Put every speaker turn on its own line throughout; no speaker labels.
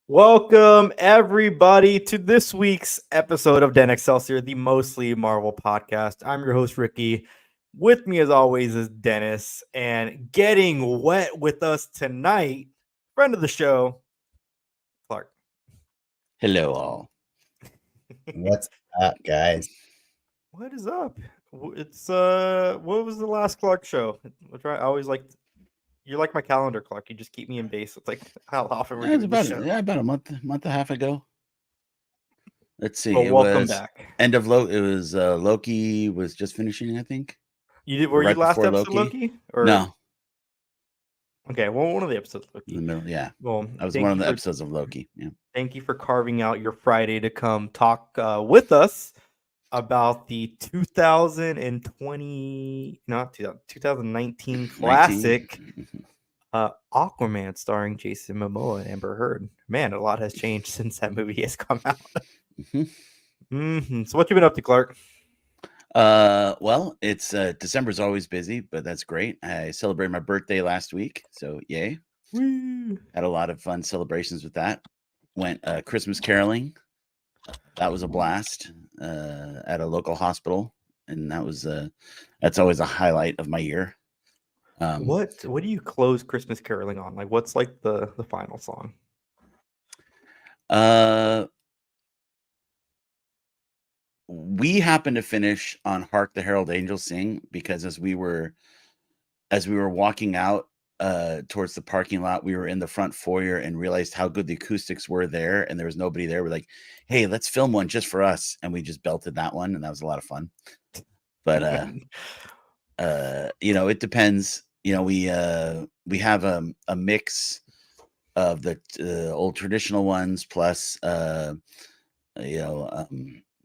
Welcome, everybody, to this week's episode of Den Excelsior, the Mostly Marvel podcast. I'm your host, Ricky. With me, as always, is Dennis. And getting wet with us tonight, friend of the show, Clarke.
Hello, all.
What's up, guys?
What is up? It's what was the last Clarke show? I always like. You're like my calendar, Clarke. You just keep me in base. It's like how often we're doing the show.
About a month and a half ago. Let's see.
Well, welcome back.
End of Loki. It was Loki was just finishing, I think.
You did? Were
right
you last
before
episode Loki? Or?
No.
Okay, well, one of the episodes of Loki.
In the middle, yeah.
Well,
I was one of the episodes of Loki. Yeah.
Thank you for carving out your Friday to come talk with us about the 2019 classic Aquaman starring Jason Momoa and Amber Heard. Man, a lot has changed since that movie has come out. So what you been up to, Clarke?
Well, it's December's always busy, but that's great. I celebrated my birthday last week, so yay.
Woo.
Had a lot of fun celebrations with that. Went Christmas caroling. That was a blast at a local hospital, and that's always a highlight of my year.
What do you close Christmas caroling on? Like, what's like the final song?
We happened to finish on "Hark the Herald Angels Sing" because as we were walking out towards the parking lot, we were in the front foyer and realized how good the acoustics were there, and there was nobody there. We're like, hey, let's film one just for us, and we just belted that one, and that was a lot of fun. But it depends. We have a mix of the old traditional ones plus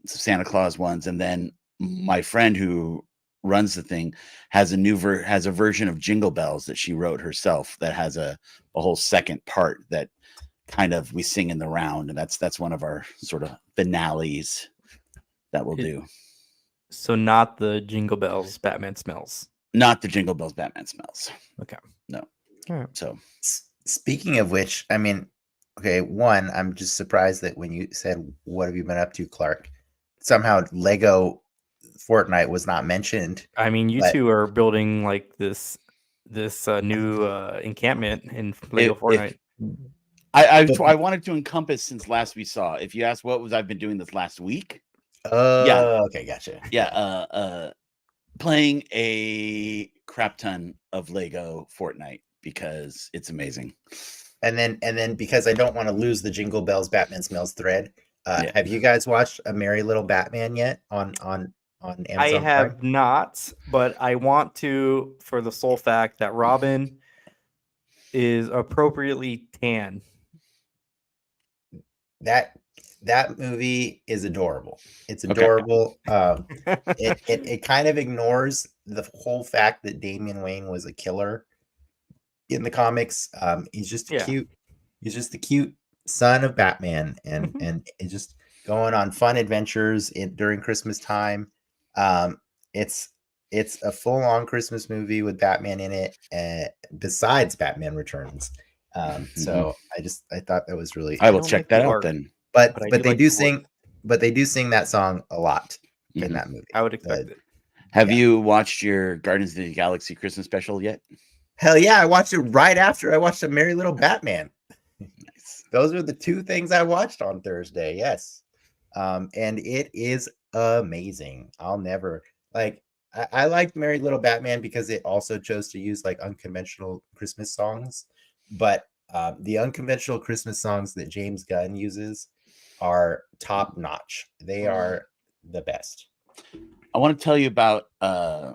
Santa Claus ones, and then my friend who runs the thing has a version of Jingle Bells that she wrote herself that has a whole second part that kind of we sing in the round, and that's one of our sort of finales that we'll do.
So not the Jingle Bells Batman Smells.
Not the Jingle Bells Batman Smells.
Okay.
No.
All right.
So
Speaking of which, I mean, okay, one, I'm just surprised that when you said what have you been up to, Clarke, somehow Lego Fortnite was not mentioned.
I mean, you two are building like this new encampment in Lego Fortnite.
I wanted to encompass since last we saw. If you ask what was I've been doing this last week.
Okay, gotcha.
Yeah, playing a crap ton of Lego Fortnite because it's amazing.
And then because I don't want to lose the Jingle Bells Batman Smells thread, have you guys watched A Merry Little Batman yet on Amazon
I have
Prime?
not, but I want to for the sole fact that Robin is appropriately tan.
That movie is adorable. It's adorable. Okay. It kind of ignores the whole fact that Damian Wayne was a killer in the comics. He's just cute. He's just the cute son of Batman, and it's just going on fun adventures during Christmas time. It's a full-on Christmas movie with Batman in it, besides Batman Returns. So I thought that was really.
I will check that out then.
But they do sing that song a lot in that movie.
I would expect it.
Have you watched your Guardians of the Galaxy Christmas special yet?
Hell yeah, I watched it right after I watched A Merry Little Batman. Nice. Those are the two things I watched on Thursday. Yes. And it is amazing. I'll never I liked Merry Little Batman because it also chose to use like unconventional Christmas songs, but the unconventional Christmas songs that James Gunn uses are top notch. They are the best.
I want to tell you about a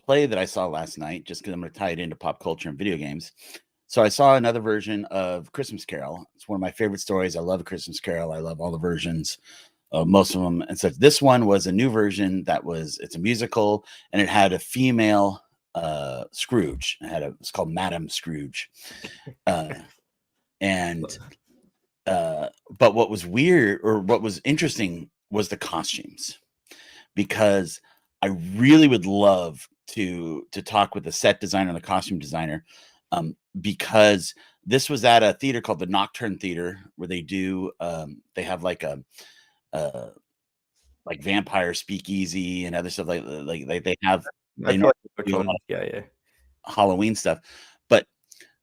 play that I saw last night, just because I'm going to tie it into pop culture and video games. So I saw another version of Christmas Carol. It's one of my favorite stories. I love A Christmas Carol. I love all the versions, most of them. And so this one was a new version it's a musical, and it had a female Scrooge. It's called Madame Scrooge. And but what was weird, or what was interesting, was the costumes, because I really would love to talk with the set designer and the costume designer, because this was at a theater called the Nocturne Theater, where they do they have like a like vampire speakeasy and other stuff, like they have,
I
they
feel like which
do a
one?
lot
Yeah.
of Halloween stuff. But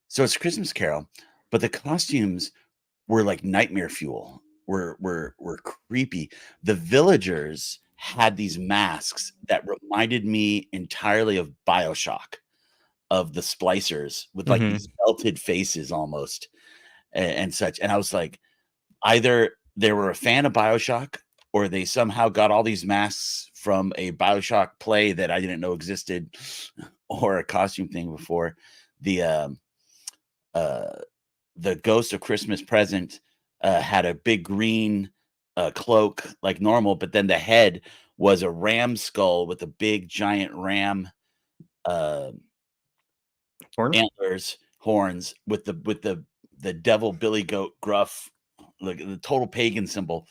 so it's Christmas Carol, but the costumes were like nightmare fuel, were creepy. The villagers had these masks that reminded me entirely of BioShock, of the splicers, with like these melted faces almost, and such. And I was like, either they were a fan of BioShock, or they somehow got all these masks from a BioShock play that I didn't know existed, or a costume thing before. The Ghost of Christmas Present had a big green cloak like normal, but then the head was a ram skull with a big giant ram horns with the devil billy goat gruff, like the total pagan symbol.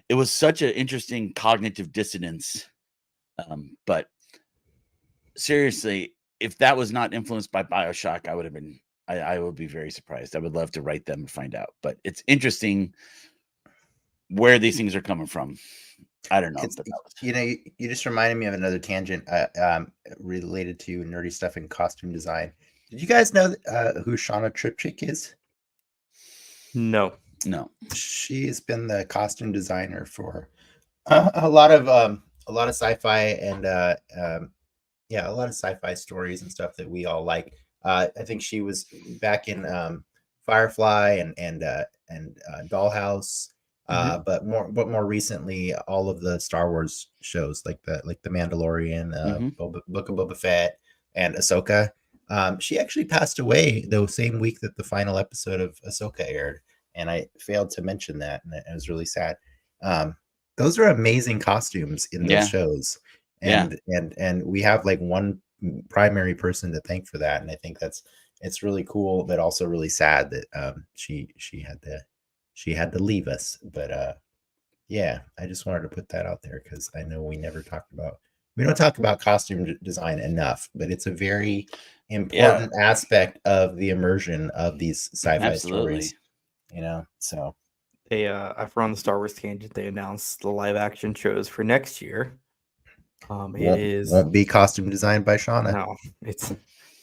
It was such an interesting cognitive dissonance. But seriously, if that was not influenced by BioShock, I would be very surprised. I would love to write them and find out. But it's interesting where these things are coming from. I don't know.
You just reminded me of another tangent related to nerdy stuff in costume design. Did you guys know who Shauna Tripchick is?
No.
She's been the costume designer for a lot of sci-fi and a lot of sci-fi stories and stuff that we all like. I think she was back in Firefly and Dollhouse, but more recently, all of the Star Wars shows like the Mandalorian, Book of Boba Fett, and Ahsoka. She actually passed away the same week that the final episode of Ahsoka aired, and I failed to mention that, and it was really sad. Those are amazing costumes in those shows, and we have like one primary person to thank for that, and I think it's really cool, but also really sad that she had to leave us. But I just wanted to put that out there because I know we don't talk about costume design enough, but it's a very important aspect of the immersion of these sci-fi stories. So
they after on the Star Wars tangent, they announced the live action shows for next year.
Won't be costume designed by Shauna.
No, it's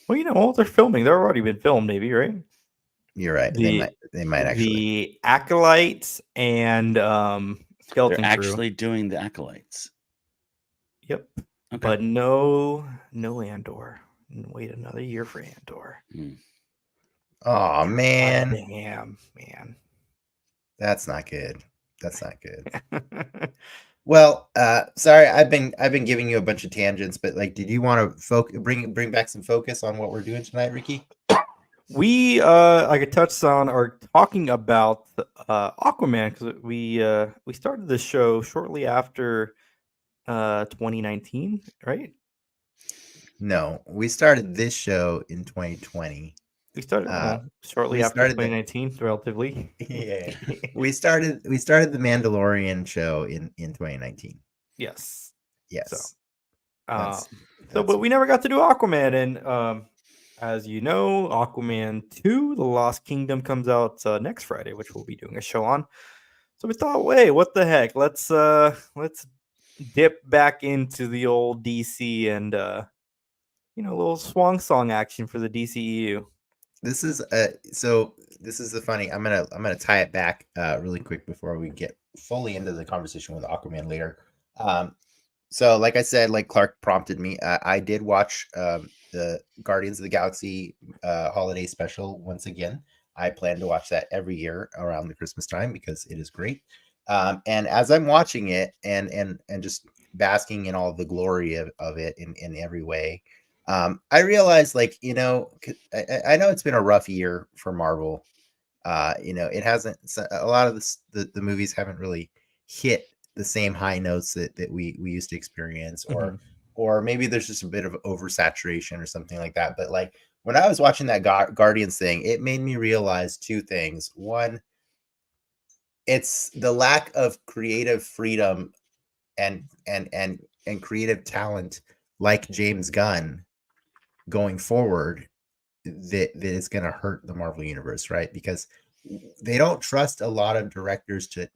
they're filming. They're already been filmed, maybe, right?
You're right. They might actually.
The Acolytes and Skeleton
They're actually
Crew.
doing the Acolytes.
Yep. Okay. But no Andor. Wait another year for Andor.
Oh man.
Damn, man.
That's not good. Well, sorry, I've been giving you a bunch of tangents, but like, did you want to bring back some focus on what we're doing tonight, Ricky?
We like I touched on or talking about Aquaman, because we started the show shortly after 2019, right?
No, we started this show in 2020.
We started shortly after 2019, relatively.
Yeah, we started the Mandalorian show in 2019.
Yes.
So,
but we never got to do Aquaman, and as you know, Aquaman 2: The Lost Kingdom comes out next Friday, which we'll be doing a show on. So we thought, wait, what the heck? Let's dip back into the old DC and a little swan song action for the DCEU.
This is the funny. I'm gonna tie it back really quick before we get fully into the conversation with Aquaman later. So like I said, like Clarke prompted me, I did watch the Guardians of the Galaxy holiday special once again. I plan to watch that every year around the Christmas time because it is great. And as I'm watching it and just basking in all the glory of it in every way, I realized, like, I know it's been a rough year for Marvel. It hasn't, a lot of the movies haven't really hit the same high notes that we used to experience, or or maybe there's just a bit of oversaturation or something like that. But like when I was watching that Guardians thing, it made me realize two things. One, it's the lack of creative freedom and creative talent like James Gunn going forward that is going to hurt the Marvel universe, right? Because they don't trust a lot of directors to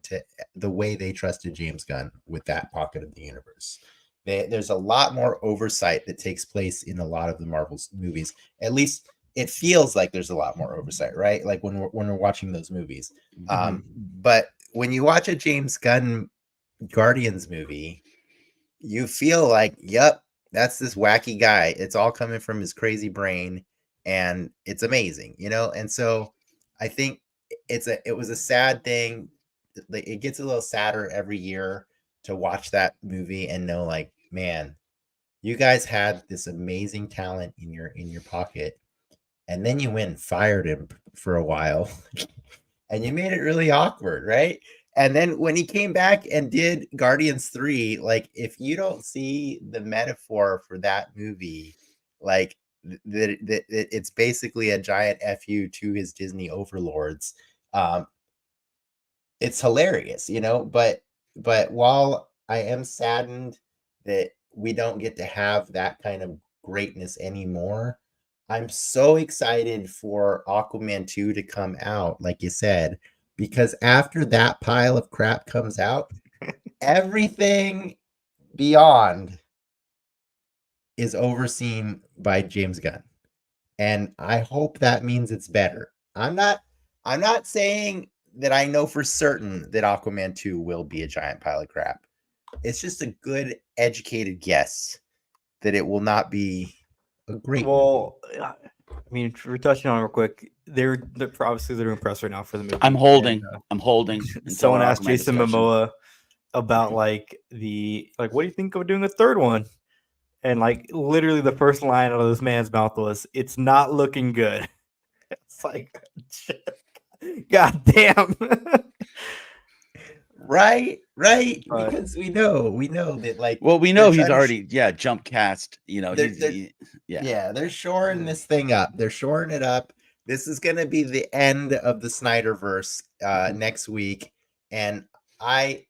the way they trusted James Gunn with that pocket of the universe. There's a lot more oversight that takes place in a lot of the Marvel movies. At least it feels like there's a lot more oversight, right? Like when we're watching those movies. But when you watch a James Gunn Guardians movie, you feel like, yep, that's this wacky guy. It's all coming from his crazy brain, and it's amazing, you know? And so I think it was a sad thing. It gets a little sadder every year to watch that movie and know, like, man, you guys had this amazing talent in your pocket, and then you went and fired him for a while, and you made it really awkward, right? And then when he came back and did Guardians 3, like, if you don't see the metaphor for that movie, like that it's basically a giant FU to his Disney overlords. It's hilarious, you know, but while I am saddened that we don't get to have that kind of greatness anymore, I'm so excited for Aquaman 2 to come out, like you said, because after that pile of crap comes out, everything beyond is overseen by James Gunn. And I hope that means it's better. I'm not saying that I know for certain that Aquaman 2 will be a giant pile of crap. It's just a good, educated guess that it will not be a great movie.
I mean, we're touching on it real quick. They're obviously they're doing press right now for the movie.
I'm holding. until
Someone
our
asked
Aquaman
Jason
discussion.
Momoa about what do you think of doing a third one? And like literally the first line out of this man's mouth was, "It's not looking good." It's like, God damn.
Right.
But-
Because we know that, like,
Well, we know
they're
he's
trying to
already jump cast. You know,
they're shoring this thing up. They're shoring it up. This is going to be the end of the Snyderverse next week, and I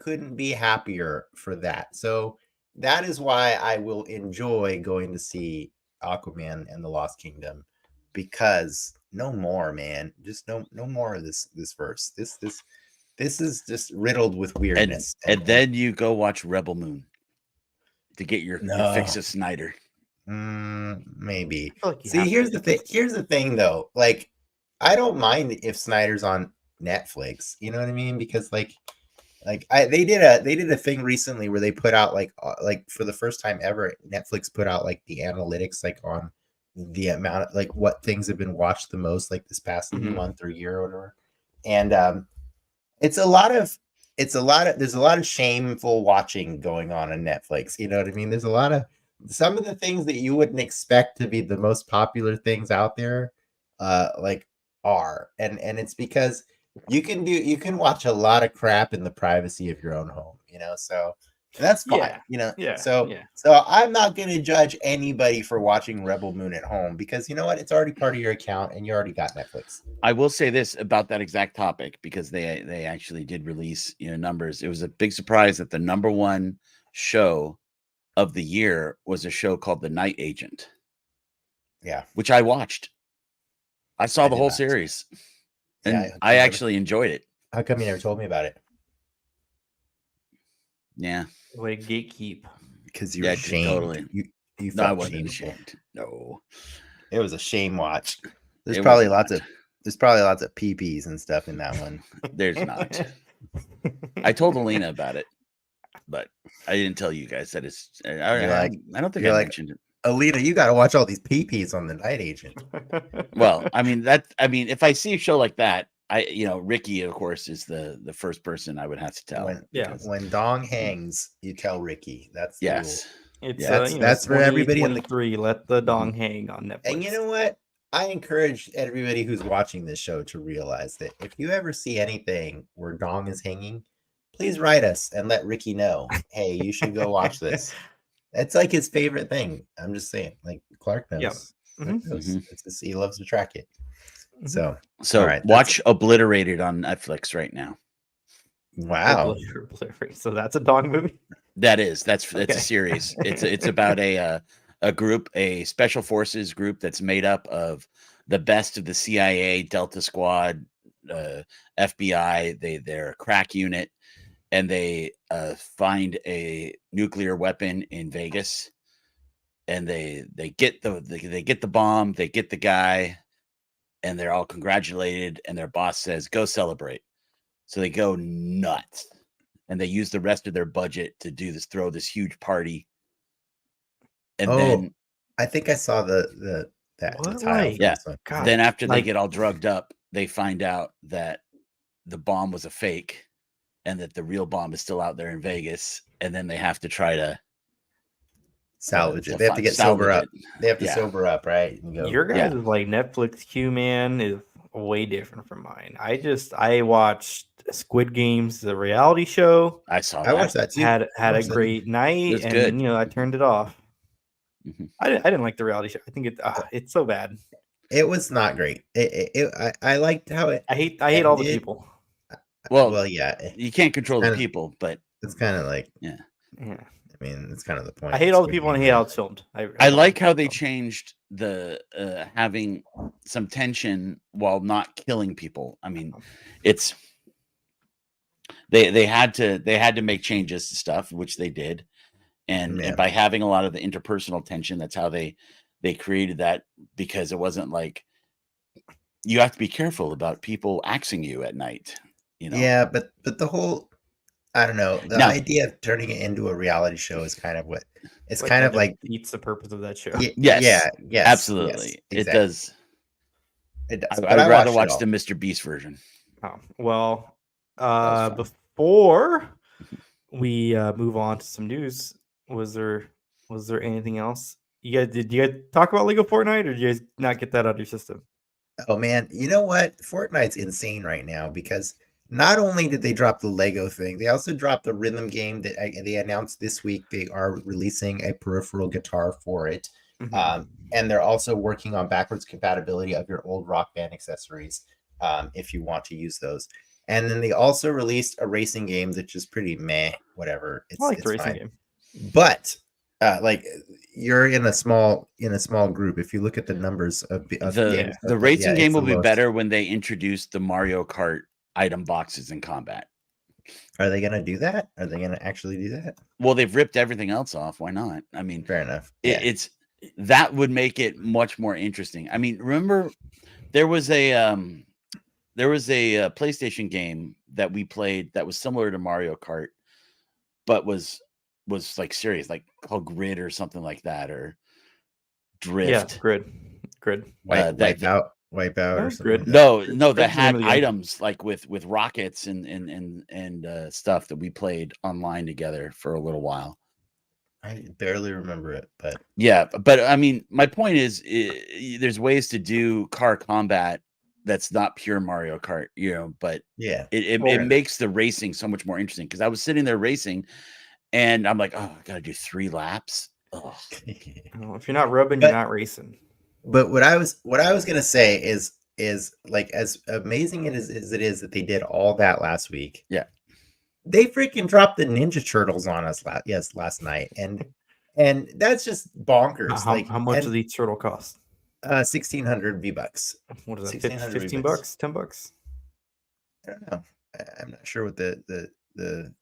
couldn't be happier for that. So that is why I will enjoy going to see Aquaman and the Lost Kingdom, because no more, man. Just no more of this verse. This is just riddled with weirdness.
and then you go watch Rebel Moon to get your fix of Snyder.
Maybe.
Like
See, here's the thing though. Like, I don't mind if Snyder's on Netflix. You know what I mean? Because they did a thing recently where they put out like for the first time ever, Netflix put out like the analytics like on the amount of like what things have been watched the most like this past month or year or whatever. And there's a lot of shameful watching going on Netflix. You know what I mean? There's some of the things that you wouldn't expect to be the most popular things out there, are. And it's because you can watch a lot of crap in the privacy of your own home, you know, so that's fine.
Yeah.
You know,
Yeah.
so I'm not going to judge anybody for watching Rebel Moon at home, because you know what? It's already part of your account and you already got Netflix.
I will say this about that exact topic, because they actually did release numbers. It was a big surprise that the number one show of the year was a show called The Night Agent.
Yeah,
which I watched. I saw the whole series, and I actually enjoyed it.
How come you never told me about it?
Yeah,
way gatekeep.
Because you're ashamed.
Totally.
You
no, I wasn't ashamed. No,
it was a shame watch. There's probably lots of PPs and stuff in that one.
There's not. I told Alina about it, but I didn't tell you guys that it's. I don't think I mentioned it.
Alina, you got to watch all these PPs on The Night Agent.
Well, if I see a show like that, Ricky, of course, is the first person I would have to tell.
When Dong hangs, you tell Ricky. That's the
rule.
That's for everybody in the
3. Let the dong hang on Netflix.
And you know what? I encourage everybody who's watching this show to realize that if you ever see anything where dong is hanging, please write us and let Ricky know. Hey, you should go watch this. It's like his favorite thing. I'm just saying, like Clarke knows.
Yeah.
Clarke knows.
Mhm.
It's just, he loves to track it.
Mhm.
So,
So
all right,
watch Obliterated on Netflix right now.
wow.
So that's a dog movie.
That's
Okay.
a series. It's about a group, a special forces group that's made up of the best of the CIA, Delta Squad, FBI. They're a crack unit, and they find a nuclear weapon in Vegas, and they get the bomb, they get the guy, and they're all congratulated, and their boss says, "Go celebrate." So they go nuts, and they use the rest of their budget to throw this huge party. And then
I think I saw the
What,
title
like,
for
yeah,
this one.
God,
then after they
like-
get all drugged up, they find out that the bomb was a fake and that the real bomb is still out there in Vegas, and then they have to try to
Salvage it. They have to get sober up. They have to sober up, right? And go,
Your guys' like Netflix queue, man, is way different from mine. I watched Squid Games, the reality show.
I saw
I
that.
watched that too.
Had a great night,
It's
and
good.
then I turned it off.
Mhm.
I didn't like the reality show. I think it's so bad.
It was not great. I liked how it.
I hate all the
ended.
people.
Well, yeah,
You can't control the
kinda-
people, but
it's kind of like,
Yeah.
I mean, it's kind of the point.
I hate all the people and I hate how it's filmed.
I like how they changed the having some tension while not killing people. I mean, it's they had to make changes to stuff, which they did, and by having a lot of the interpersonal tension, that's how they created that, because it wasn't like you have to be careful about people axing you at night.
Yeah, but the whole, I don't know, the idea of turning it into a reality show is kind of what it's kind of like
defeats the purpose of that show.
Yes,
absolutely,
yes,
it does.
It does.
I would rather watch the Mr. Beast version.
Oh, well, before we move on to some news, was there anything else? Did you guys talk about Lego Fortnite, or did you guys not get that out of your system?
Oh man, you know what? Fortnite's insane right now, because not only did they drop the Lego thing, they also dropped the rhythm game that they announced this week. They are releasing a peripheral guitar for it. And they're also working on backwards compatibility of your old Rock Band accessories, if you want to use those. And then they also released a racing game that's just pretty meh, whatever.
I like the racing game.
But like, you're in a small group. If you look at the numbers of
the racing game will be better when they introduce the Mario Kart item boxes in combat.
Are they going to do that? Are they going to actually do that?
Well, they've ripped everything else off. Why not? I mean,
fair enough.
It's that would make it much more interesting. I mean, remember there was a PlayStation game that we played that was similar to Mario Kart, but was like serious, like called Grid or something like that, or Drift.
Yeah, Grid.
Wipeout or something.
Grid.
Like that.
No, that had items like with rockets and stuff that we played online together for a little while.
I barely remember it, but
yeah. But I mean, my point is, there's ways to do car combat that's not pure Mario Kart, but
yeah,
it makes the racing so much more interesting, because I was sitting there racing and I'm like, oh, I gotta do 3 laps.
Oh, if you're not rubbing, you're not racing.
But what I was gonna say is like, as amazing as it is that they did all that last week.
Yeah,
they freaking dropped the Ninja Turtles on us last night, and that's just bonkers.
How much does each turtle cost?
1,600 V-Bucks.
What is that? $15? $10?
I don't know. I'm not sure what the.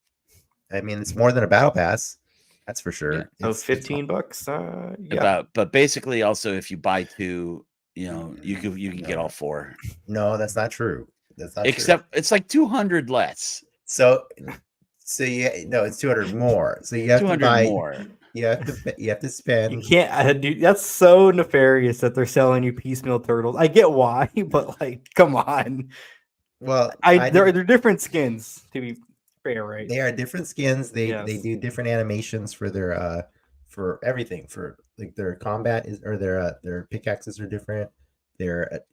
I mean, it's more than a battle pass. That's for sure.
Yeah. $15. Yeah.
But basically, also, if you buy 2, you can get all 4.
No, that's not true. That's not
Except
true.
It's like 200 less.
So it's 200 more. So you have to buy
more.
You have to spend.
You can't, dude. That's so nefarious that they're selling you piecemeal turtles. I get why, but like, come on.
Well,
they're different skins, to be fair, right?
They are different skins. They do different animations for their for everything. For like their combat or their pickaxes are different. They're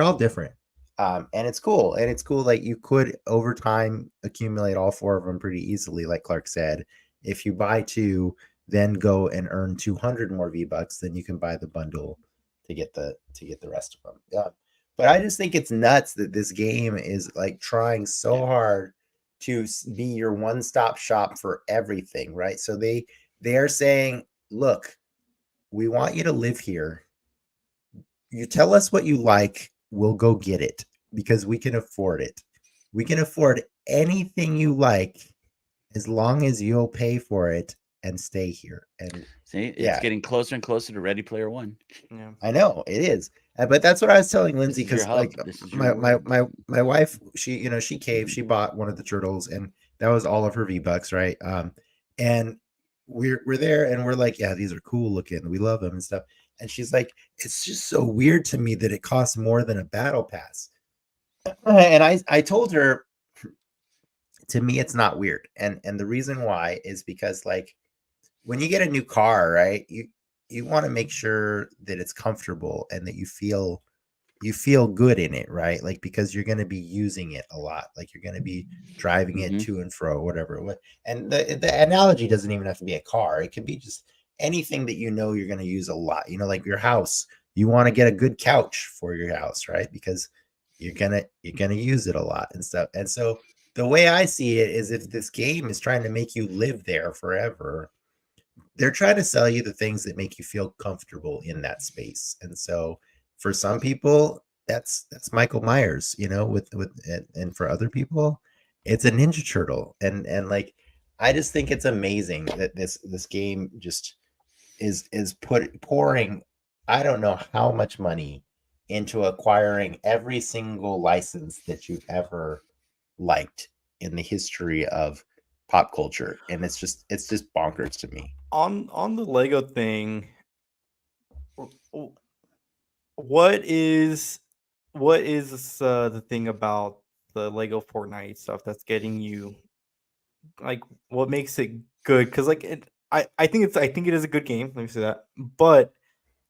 all different. And it's cool. And it's cool. Like, you could over time accumulate all 4 of them pretty easily, like Clarke said. If you buy 2, then go and earn 200 more V-Bucks, then you can buy the bundle to get the rest of them. Yeah. But I just think it's nuts that this game is like trying so hard to be your one-stop shop for everything, right? So they are saying, look, we want you to live here. You tell us what you like, we'll go get it because we can afford it. We can afford anything you like as long as you'll pay for it and stay here. And
see, it's getting closer and closer to Ready Player One.
Yeah.
I know it is. But that's what I was telling Lindsay, because like my wife, she caved, she bought one of the turtles, and that was all of her V-Bucks, right? And we're there and we're like, yeah, these are cool looking, we love them and stuff. And she's like, it's just so weird to me that it costs more than a battle pass. And I told her, to me it's not weird, and the reason why is because, like, when you get a new car, right, you want to make sure that it's comfortable and that you feel good in it, right? Like, because you're going to be using it a lot, like you're going to be driving it to and fro, whatever. And the analogy doesn't even have to be a car. It could be just anything that you're going to use a lot, like your house. You want to get a good couch for your house, right? Because you're gonna use it a lot and stuff. And so the way I see it is, if this game is trying to make you live there forever, they're trying to sell you the things that make you feel comfortable in that space. And so for some people, that's Michael Myers, and for other people, it's a Ninja Turtle. And like, I just think it's amazing that this game just is pouring, I don't know how much money into acquiring every single license that you've ever liked in the history of pop culture. And it's just bonkers to me.
On the Lego thing, what is the thing about the Lego Fortnite stuff that's getting you, like, what makes it good? Because like I think it is a good game, let me say that, but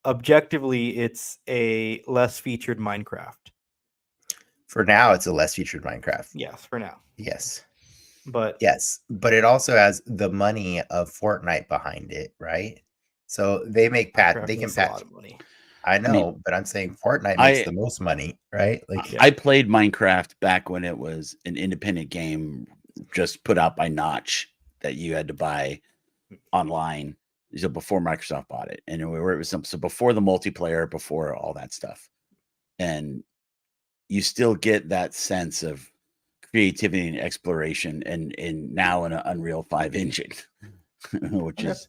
objectively it's a less featured Minecraft.
For now, it's a less featured Minecraft.
Yes, for now.
Yes.
But
it also has the money of Fortnite behind it, right? So they make
a lot of money.
I know, but I'm saying Fortnite makes the most money, right? Like,
I played Minecraft back when it was an independent game just put out by Notch that you had to buy online. So before Microsoft bought it, and it was so before the multiplayer, before all that stuff, and you still get that sense of creativity and exploration, and now in an Unreal 5 engine, which is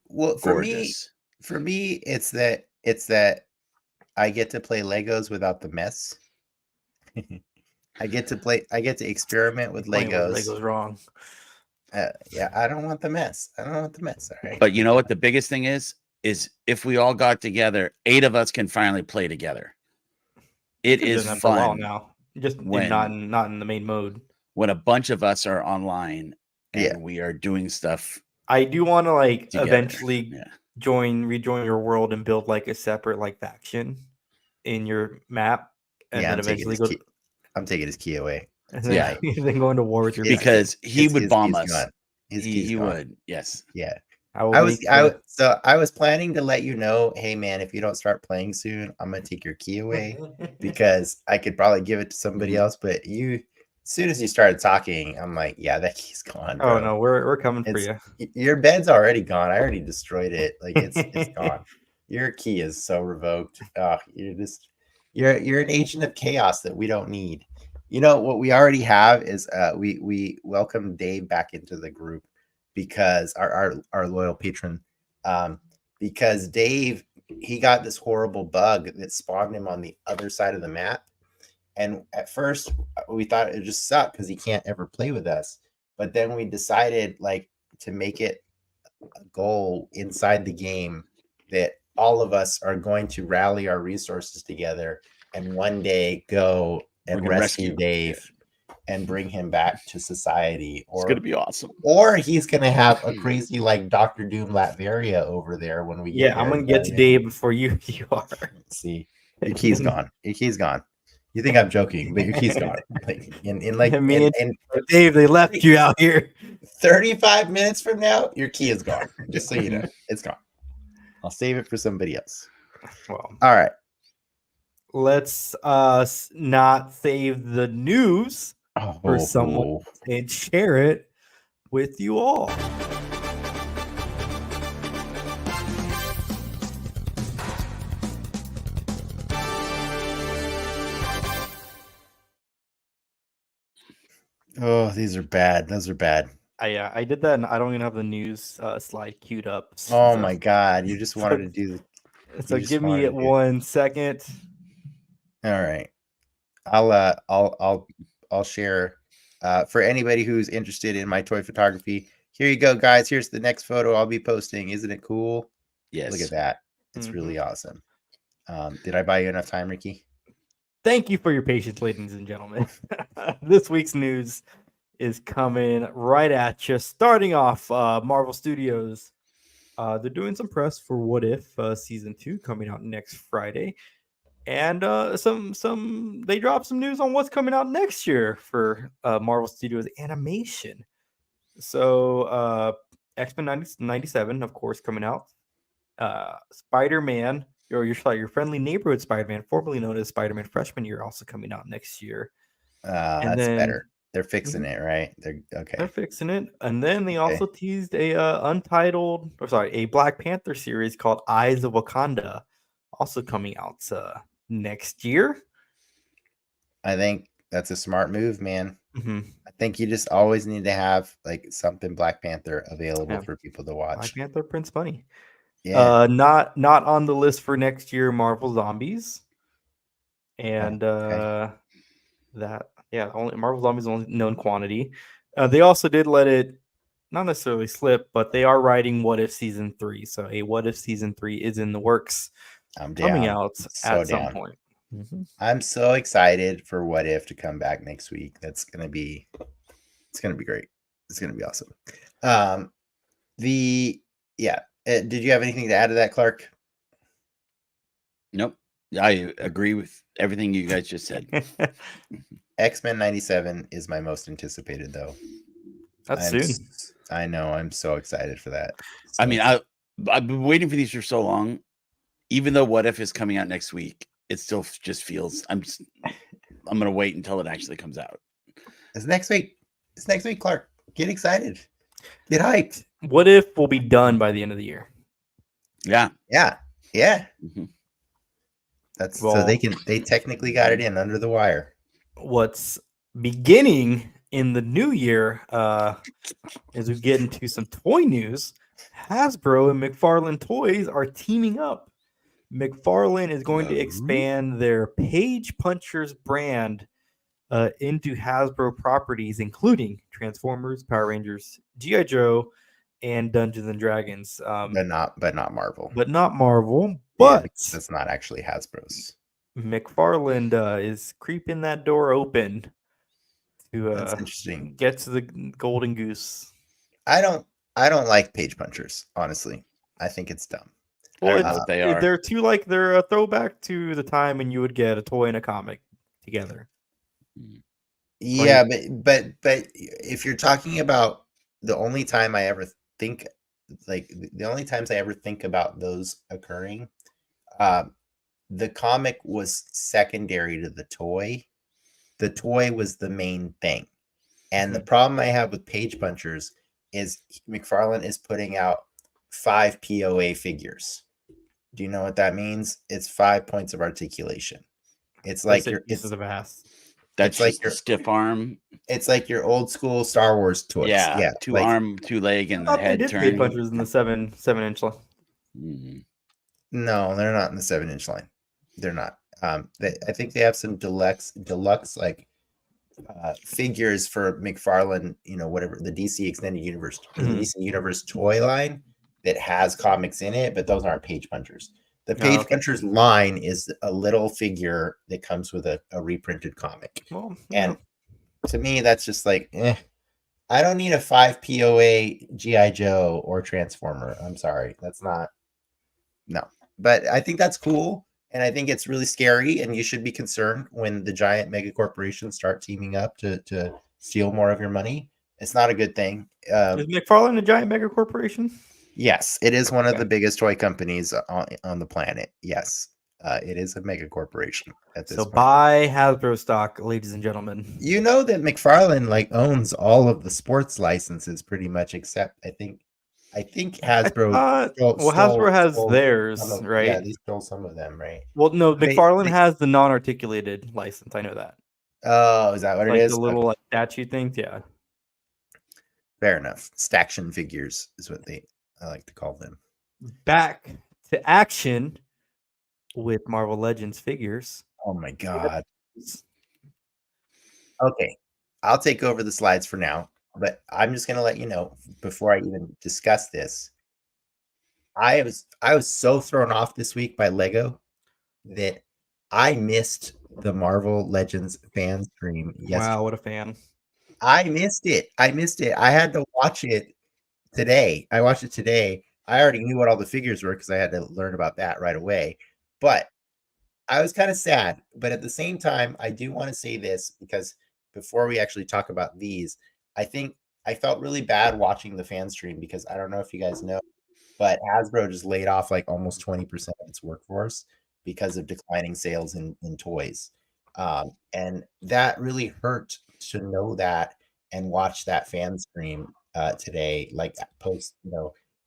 well,
gorgeous.
For me, it's that I get to play Legos without the mess. I get to experiment with Legos.
Legos wrong.
I don't want the mess. All right.
But you know what the biggest thing is if we all got together, 8 of us can finally play together. It is fun
now. Just not in the main mode.
When a bunch of us are online and we are doing stuff.
I do want to
together.
Eventually rejoin your world and build like a separate faction in your map, and then eventually
I'm taking his key away.
And then, then go into war with your
because he would bomb us.
He
would. Yes.
Yeah. I was planning to let you know, hey man, if you don't start playing soon, I'm gonna take your key away because I could probably give it to somebody else. But as soon as you started talking, I'm like, yeah, that key's gone. Bro.
Oh no, we're coming for you.
Your bed's already gone. I already destroyed it. Like it's gone. Your key is so revoked. Oh, you're an agent of chaos that we don't need. You know what we already have is we welcome Dave back into the group because our loyal patron, because Dave, he got this horrible bug that spawned him on the other side of the map. And at first we thought it just sucked because he can't ever play with us. But then we decided to make it a goal inside the game that all of us are going to rally our resources together and one day go and rescue Dave and bring him back to society.
It's going to be awesome.
Or he's going to have a crazy Dr. Doom Latveria over there when we get there.
I'm going to get to Dave before you are.
See, your key's gone. Your key's gone. You think I'm joking, but your key's gone. Like, in
Dave, they left you out here.
35 minutes from now, your key is gone. Just so you know, it's gone. I'll save it for somebody else.
Well,
all right.
Let's not save the news for someone and share it with you all.
Oh, these are bad. Those are bad.
I did that, and I don't even have the news slide queued up.
Oh my god! You just wanted to do the.
So give me 1 second.
All right, I'll share. For anybody who's interested in my toy photography, here you go, guys. Here's the next photo I'll be posting. Isn't it cool?
Yes.
Look at that. It's really awesome. Did I buy you enough time, Ricky?
Thank you for your patience, ladies and gentlemen. This week's news is coming right at you. Starting off, Marvel Studios. They're doing some press for What If season 2 coming out next Friday, and they dropped some news on what's coming out next year for Marvel Studios animation. So X-Men 97, of course, coming out. Spider-Man, your friendly neighborhood Spider-Man, formerly known as Spider-Man Freshman Year, also coming out next year.
And that's better. They're fixing it, right? They're okay.
They're fixing it, and then they also teased a a Black Panther series called Eyes of Wakanda, also coming out next year.
I think that's a smart move, man. I think you just always need to have like something Black Panther available for people to watch.
Black Panther, Prince Bunny.
Yeah.
Not on the list for next year. Marvel Zombies, and only Marvel Zombies only known quantity. They also did let it not necessarily slip, but they are writing What If season 3. So a What If season 3 is in the works. Coming out at some point.
I'm so excited for What If to come back next week. It's gonna be great. It's gonna be awesome. Did you have anything to add to that, Clarke?
Nope. I agree with everything you guys just said.
X-Men 97 is my most anticipated, though.
That's soon.
I know. I'm so excited for that.
So, I mean, I've been waiting for these for so long. Even though What If is coming out next week, it still just feels I'm gonna wait until it actually comes out.
It's next week. It's next week, Clarke. Get excited. Get hyped.
What If will be done by the end of the year.
Yeah.
So they technically got it in under the wire.
What's beginning in the new year, as we get into some toy news, Hasbro and McFarlane Toys are teaming up. McFarlane is going to expand their Page Punchers brand into Hasbro properties, including Transformers, Power Rangers, G.I. Joe, and Dungeons and Dragons.
But not Marvel.
But not Marvel. But
that's not actually Hasbro's.
McFarlane is creeping that door open to
that's interesting.
Get to the golden goose.
I don't like Page Punchers, honestly. I think it's dumb.
Well, they're they're a throwback to the time when you would get a toy and a comic together.
Yeah, but if you're talking about the only time I ever think about those occurring, the comic was secondary to the toy. The toy was the main thing. And the problem I have with Page Punchers is McFarlane is putting out 5 POA figures. Do you know what that means? It's 5 points of articulation. It's like
pieces of ass.
That's like your stiff arm.
It's like your old school Star Wars toys.
Yeah, 2 arm, 2 leg, and the head turn.
Page Punchers in the 7-inch line.
No, they're not in the 7-inch line. They're not. I think they have some deluxe like figures for McFarlane. Whatever the DC Extended Universe, the DC Universe toy line that has comics in it, but those aren't Page Punchers. The Page Punchers line is a little figure that comes with a reprinted comic.
Well,
and to me, that's just like, I don't need a 5 POA G.I. Joe or Transformer. I'm sorry. That's not. No. But I think that's cool. And I think it's really scary, and you should be concerned when the giant mega corporations start teaming up to steal more of your money. It's not a good thing.
Is McFarlane a giant mega corporation?
Yes, it is one of
Okay.
the biggest toy companies on the planet. Yes, it is a mega corporation at this
So
point.
buy Hasbro stock, ladies and gentlemen.
You know that McFarlane like owns all of the sports licenses pretty much, except I think Hasbro
Hasbro has
stole
theirs,
some of,
right?
yeah, they stole some of them, right?
Well, no,
They-
McFarlane
they-
has the non-articulated license. I know that.
Oh, is that what it
Like
is?
the little
Okay,
like statue things. Yeah.
fair enough. Staction figures is what I like to call them.
Back to action with Marvel Legends figures.
Oh my god. Okay, I'll take over the slides for now, but I'm just gonna let you know before I even discuss this. I was so thrown off this week by Lego that I missed the Marvel Legends fan stream yesterday.
Wow, what a fan!
I missed it. I had to watch it today. I watched it today. I already knew what all the figures were because I had to learn about that right away. But I was kind of sad. But at the same time, I do want to say this because before we actually talk about these, I think I felt really bad watching the fan stream because I don't know if you guys know, but Hasbro just laid off like almost 20% of its workforce because of declining sales in toys. And that really hurt to know that and watch that fan stream today, like post,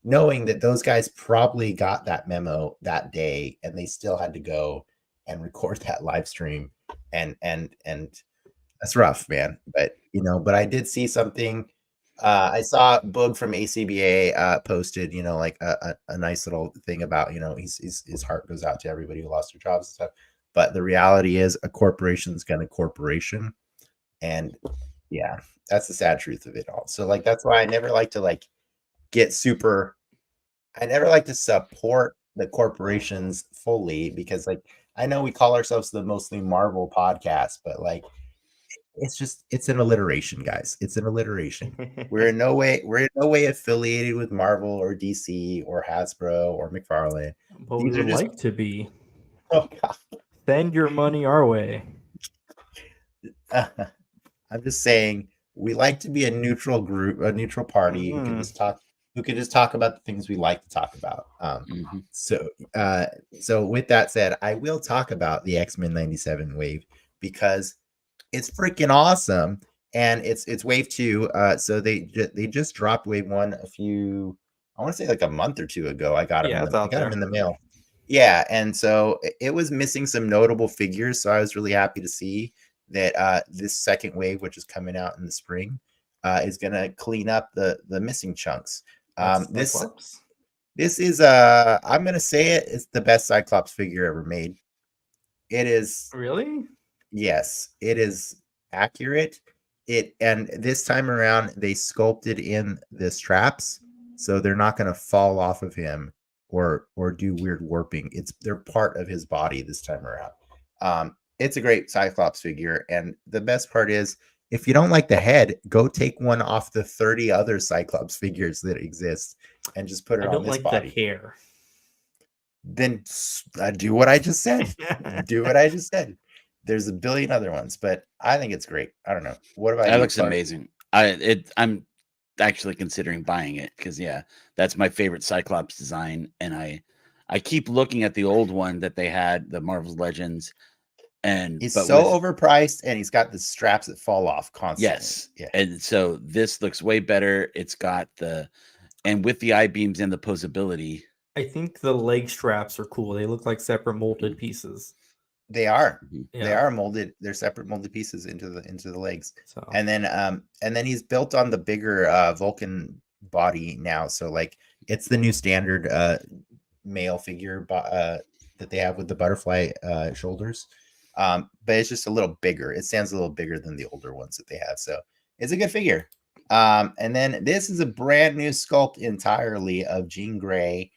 knowing that those guys probably got that memo that day and they still had to go and record that live stream. And that's rough, man. But I did see something. I saw Boog from ACBA posted, like a nice little thing about, his heart goes out to everybody who lost their jobs and stuff. But the reality is a corporation's gonna corporation. And yeah, that's the sad truth of it all. So like that's why I never like to I never like to support the corporations fully because like I know we call ourselves the Mostly Marvel podcast, but like it's an alliteration, guys. It's an alliteration. We're in no way affiliated with Marvel or DC or Hasbro or McFarlane.
But we
These are
would
just
like to be.
oh god.
Send your money our way.
I'm just saying we like to be a neutral group, a neutral party who can just talk about the things we like to talk about. So with that said, I will talk about the X-Men 97 wave because it's freaking awesome. And it's wave 2. So they just dropped wave 1 I want to say like a month or 2 ago. I got them in the mail. Yeah, and so it was missing some notable figures. So I was really happy to see that this second wave, which is coming out in the spring, is gonna clean up the missing chunks. This is I'm gonna say it's the best Cyclops figure ever made. It is
Really?
Yes, it is accurate. And this time around they sculpted in the straps so they're not going to fall off of him or do weird warping. They're part of his body this time around. It's a great Cyclops figure, and the best part is if you don't like the head, go take one off the 30 other Cyclops figures that exist and just put it on this body. I don't
like the hair.
Then do what I just said. Do what I just said. There's a billion other ones, but I think it's great. I don't know. What about
that? Looks amazing. I'm actually considering buying it because that's my favorite Cyclops design, and I keep looking at the old one that they had, the Marvel Legends, and
he's overpriced, and he's got the straps that fall off constantly.
Yes, yeah. And so this looks way better. It's got and with the I-beams and the posability.
I think the leg straps are cool. They look like separate molded pieces.
They are. Yeah. They are molded. They're separate molded pieces into the legs. So. And then he's built on the bigger Vulcan body now. So like it's the new standard male figure that they have with the butterfly shoulders. But it's just a little bigger. It stands a little bigger than the older ones that they have. So it's a good figure. And then this is a brand new sculpt entirely of Jean Grey,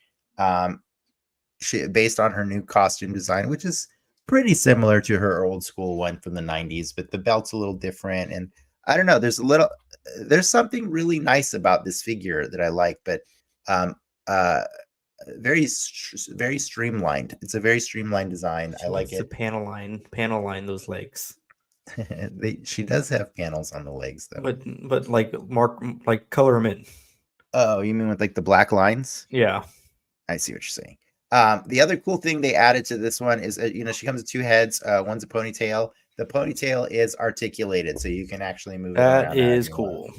based on her new costume design, which is pretty similar to her old school one from the 90s, but the belt's a little different. And I don't know, there's something really nice about this figure that I like, but very streamlined. It's a very streamlined design. I like
The
it.
panel line those legs.
She does have panels on the legs though.
But like color them in.
Oh, you mean with like the black lines?
Yeah.
I see what you're saying. The other cool thing they added to this one is, she comes with two heads. One's a ponytail. The ponytail is articulated, so you can actually move it around.
That is cool.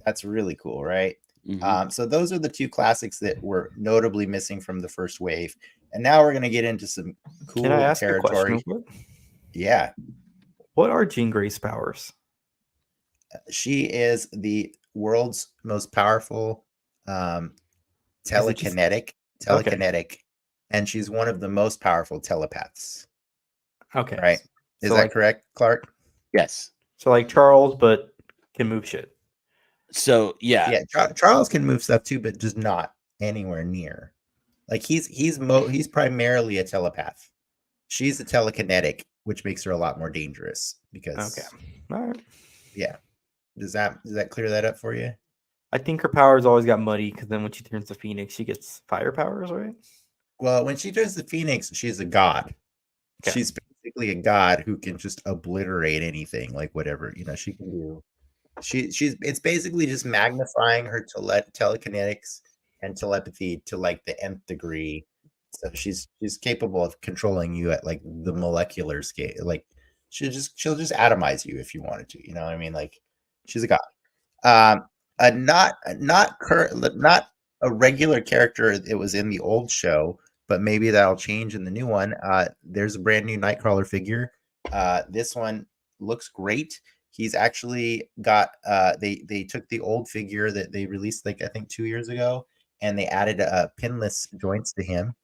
That's really cool, right?
Mhm.
So those are the two classics that were notably missing from the first wave. And now we're going to get into some cool
Can I ask
territory.
a question?
Yeah.
What are Jean Grey's powers?
She is the world's most powerful telekinetic, and she's one of the most powerful telepaths.
Okay.
Right. Is that correct, Clarke?
Yes.
So like Charles, but can move shit.
So yeah.
Charles can move stuff too, but just not anywhere near. Like he's primarily a telepath. She's a telekinetic, which makes her a lot more dangerous because.
Okay. All right.
Yeah. Does that clear that up for you?
I think her powers always got muddy because then when she turns to Phoenix, she gets fire powers, right?
Well, when she turns to Phoenix, she's a god. Okay. She's basically a god who can just obliterate anything, like whatever she can do. It's basically just magnifying her telekinetics and telepathy to like the nth degree. So she's capable of controlling you at like the molecular scale. Like she'll just atomize you if you wanted to. You know what I mean? Like she's a god. Not a regular character that was in the old show, but maybe that'll change in the new one. There's a brand new Nightcrawler figure. This one looks great. He's actually got they took the old figure that they released like I think 2 years ago, and they added pinless joints to him.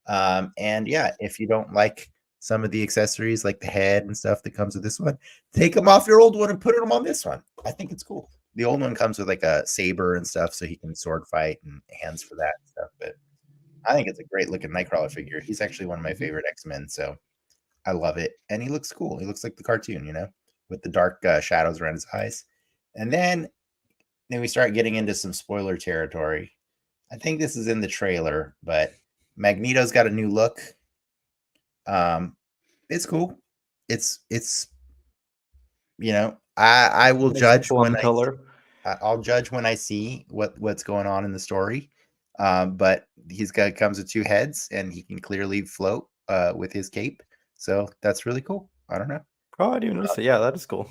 And yeah, if you don't like some of the accessories like the head and stuff that comes with this one, take them off your old one and put them on this one. I think it's cool. The old one comes with like a saber and stuff, so he can sword fight and hands for that and stuff. But I think it's a great looking Nightcrawler figure. He's actually one of my favorite X-Men, so I love it. And he looks cool. He looks like the cartoon, with the dark shadows around his eyes. And then we start getting into some spoiler territory. I think this is in the trailer, but Magneto's got a new look. It's cool. It's I will judge when I'll judge when I see what's going on in the story. But comes with two heads, and he can clearly float with his cape. So that's really cool. I don't know.
Oh, I didn't notice it. Yeah, that is cool.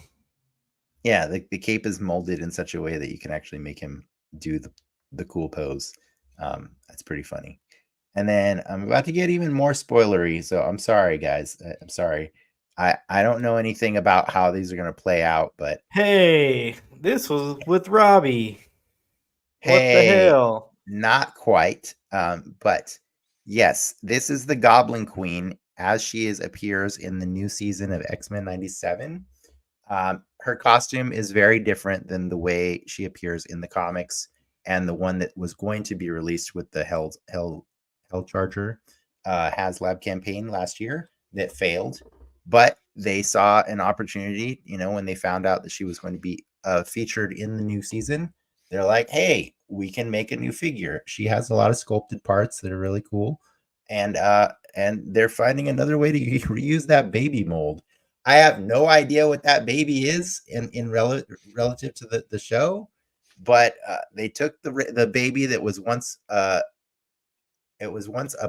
Yeah, the cape is molded in such a way that you can actually make him do the cool pose. That's pretty funny. And then I'm about to get even more spoilery, so I'm sorry, guys. I'm sorry. I don't know anything about how these are going to play out, but
hey, this was with Robbie. What the hell?
Not quite. But yes, this is the Goblin Queen as she appears in the new season of X-Men 97. Her costume is very different than the way she appears in the comics and the one that was going to be released with the Hell Charger HasLab campaign last year that failed. But they saw an opportunity, when they found out that she was going to be featured in the new season. They're like, hey, we can make a new figure. She has a lot of sculpted parts that are really cool. And they're finding another way to reuse that baby mold. I have no idea what that baby is in relative to the show, but they took the baby that was once a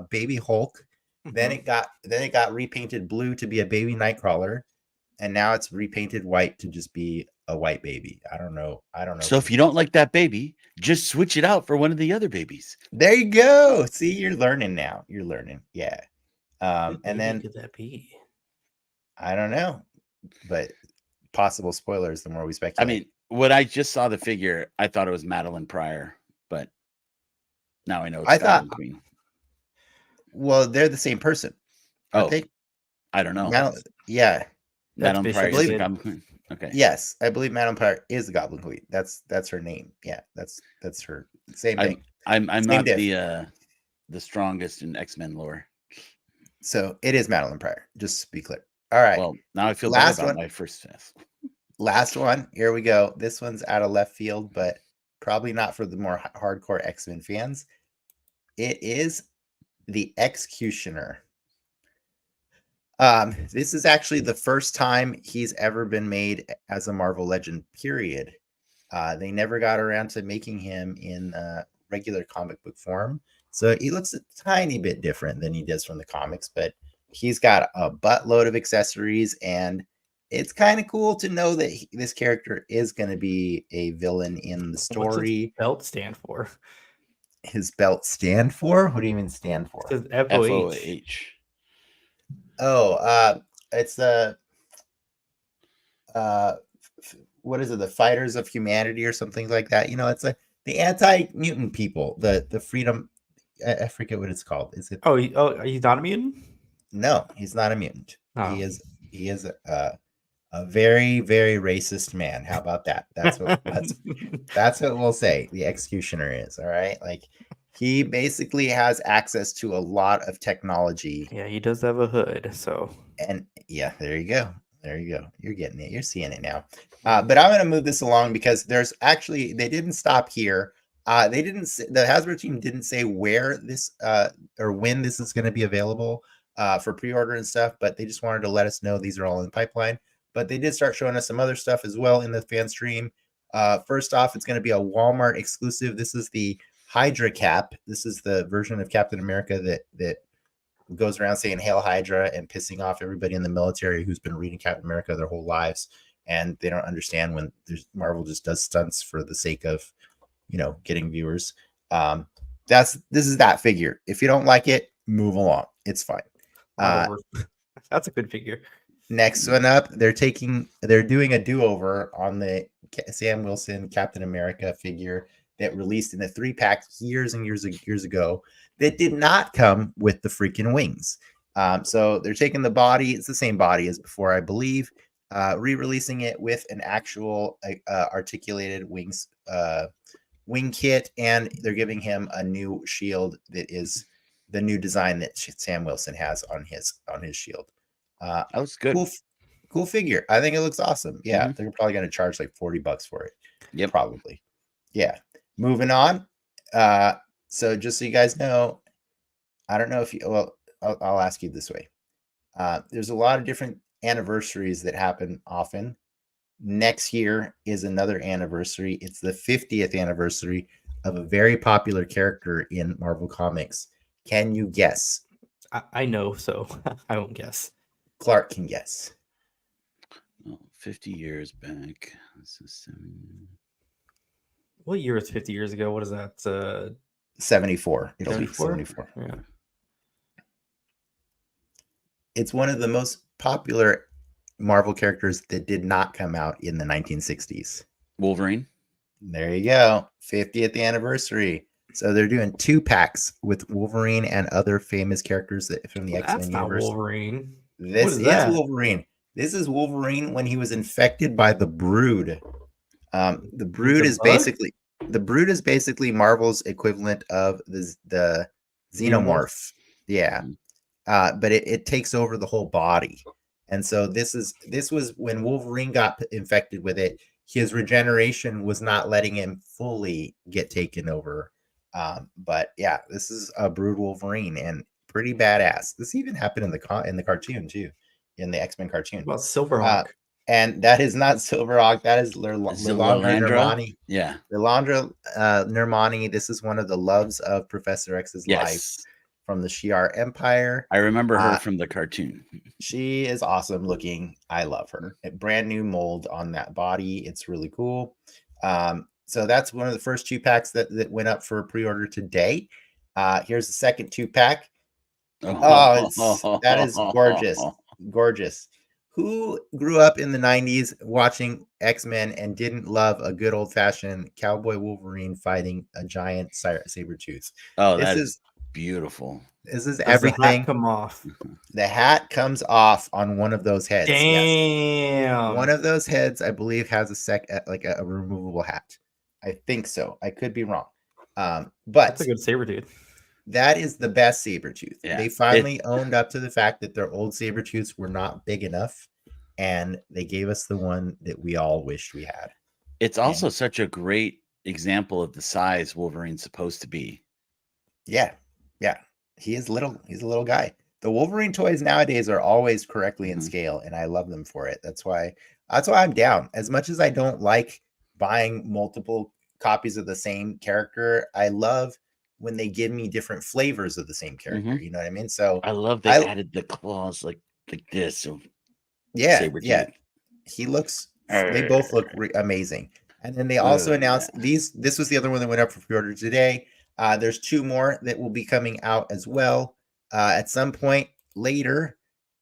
baby Hulk. Mm-hmm. Then it got repainted blue to be a baby Nightcrawler, and now it's repainted white to just be a white baby. I don't know.
So if you don't like that baby, just switch it out for one of the other babies.
There you go. See, you're learning now. You're learning. Yeah. And then
could that be?
I don't know, but possible spoilers the more we speculate.
I mean, when I just saw the figure, I thought it was Madeline Pryor, but now I know it's Goblin Queen.
Well, they're the same person. Aren't they?
I don't know.
Yeah.
Madeline Pryor is the Goblin Queen. Okay.
Yes, I believe Madeline Pryor is the Goblin Queen. That's her name. Yeah, that's her. Same thing.
I'm not the strongest in X-Men lore.
So it is Madeline Pryor. Just to be clear. All right.
Well, now I feel bad about my first test.
Last one. Here we go. This one's out of left field, but probably not for the more hardcore X-Men fans. It is the Executioner. This is actually the first time he's ever been made as a Marvel Legend, period. They never got around to making him in regular comic book form. So he looks a tiny bit different than he does from the comics, but he's got a buttload of accessories, and it's kind of cool to know that this character is going to be a villain in the
What's
story.
his belt stand for?
His belt stand for? What do you mean stand for?
It says FOH.
FOH.
Oh, it's the what is it? The Fighters of Humanity or something like that. You know, it's the anti-mutant people, the freedom. I forget what it's called. Is it?
Oh, he's not a mutant?
No, he's not a mutant.
Oh.
He is a very, very racist man. How about that? That's what we'll say. The Executioner is, all right. Like, he basically has access to a lot of technology.
Yeah, he does have a hood. So,
and yeah, there you go. There you go. You're getting it. You're seeing it now. But I'm going to move this along because there's actually, they didn't stop here. They didn't say, the Hasbro team didn't say where this or when this is going to be available for pre-order and stuff, but they just wanted to let us know these are all in the pipeline. But they did start showing us some other stuff as well in the fan stream. First off, it's going to be a Walmart exclusive. This is the Hydra cap. This is the version of Captain America that goes around saying Hail Hydra and pissing off everybody in the military who's been reading Captain America their whole lives, and they don't understand when Marvel just does stunts for the sake of, you know, getting viewers. This is that figure. If you don't like it, move along. It's fine.
That's a good figure.
Next one up, they're doing a do-over on the Sam Wilson Captain America figure that released in a 3-pack years and years ago that did not come with the freaking wings. So they're taking the body, it's the same body as before, I believe, re-releasing it with an actual articulated wings wing kit, and they're giving him a new shield that is the new design that Sam Wilson has on his shield.
That was good.
Cool figure. I think it looks awesome. Yeah, they're probably going to charge like $40 for it.
Yep,
probably. Yeah. Moving on. So just so you guys know, I don't know if you. Well, I'll ask you this way. There's a lot of different anniversaries that happen often. Next year is another anniversary. It's the 50th anniversary of a very popular character in Marvel Comics. Can you guess?
I know, so I won't guess.
Clarke can guess.
50 years back. This is
what year is 50 years ago? What is that?
74. It'll
74?
be 74.
Yeah.
It's one of the most popular Marvel characters that did not come out in the 1960s.
Wolverine.
There you go. 50th anniversary. So they're doing 2-packs with Wolverine and other famous characters from the X-Men universe.
Not Wolverine.
This is Wolverine. This is Wolverine when he was infected by the Brood. The Brood is basically Marvel's equivalent of the Xenomorph. Yeah. But it takes over the whole body. And so this was when Wolverine got infected with it. His regeneration was not letting him fully get taken over. But yeah, this is a Brood Wolverine and pretty badass. This even happened in the cartoon too, in the X-Men cartoon.
Well, Silverhawk.
And that is not Silverhawk. That is Lilandra Nirmani.
Yeah.
Lilandra Nirmani. This is one of the loves of Professor X's life from the Shi'ar Empire.
I remember her from the cartoon.
She is awesome looking. I love her. A brand new mold on that body. It's really cool. So that's one of the first 2-packs that went up for pre-order today. Here's the second 2-pack. That is gorgeous. Gorgeous. Who grew up in the 90s watching X-Men and didn't love a good old-fashioned cowboy Wolverine fighting a giant saber-tooth?
Oh, that is beautiful.
This is everything. The hat
come off.
The hat comes off on one of those heads.
Damn.
Yes. One of those heads, I believe, has a removable hat. I think so. I could be wrong. But
that's a good saber-tooth.
That is the best saber-tooth.
Yeah.
They finally owned up to the fact that their old saber-tooths were not big enough, and they gave us the one that we all wished we had.
It's also such a great example of the size Wolverine's supposed to be.
Yeah. Yeah, he is little. He's a little guy. The Wolverine toys nowadays are always correctly in scale, and I love them for it. That's why I'm down. As much as I don't like buying multiple copies of the same character, I love when they give me different flavors of the same character. You know what I mean? So
I love they added the claws like this. So
yeah, he looks. They both look amazing. And then they also announced these. This was the other one that went up for pre-order today. There's 2 more that will be coming out as well at some point later,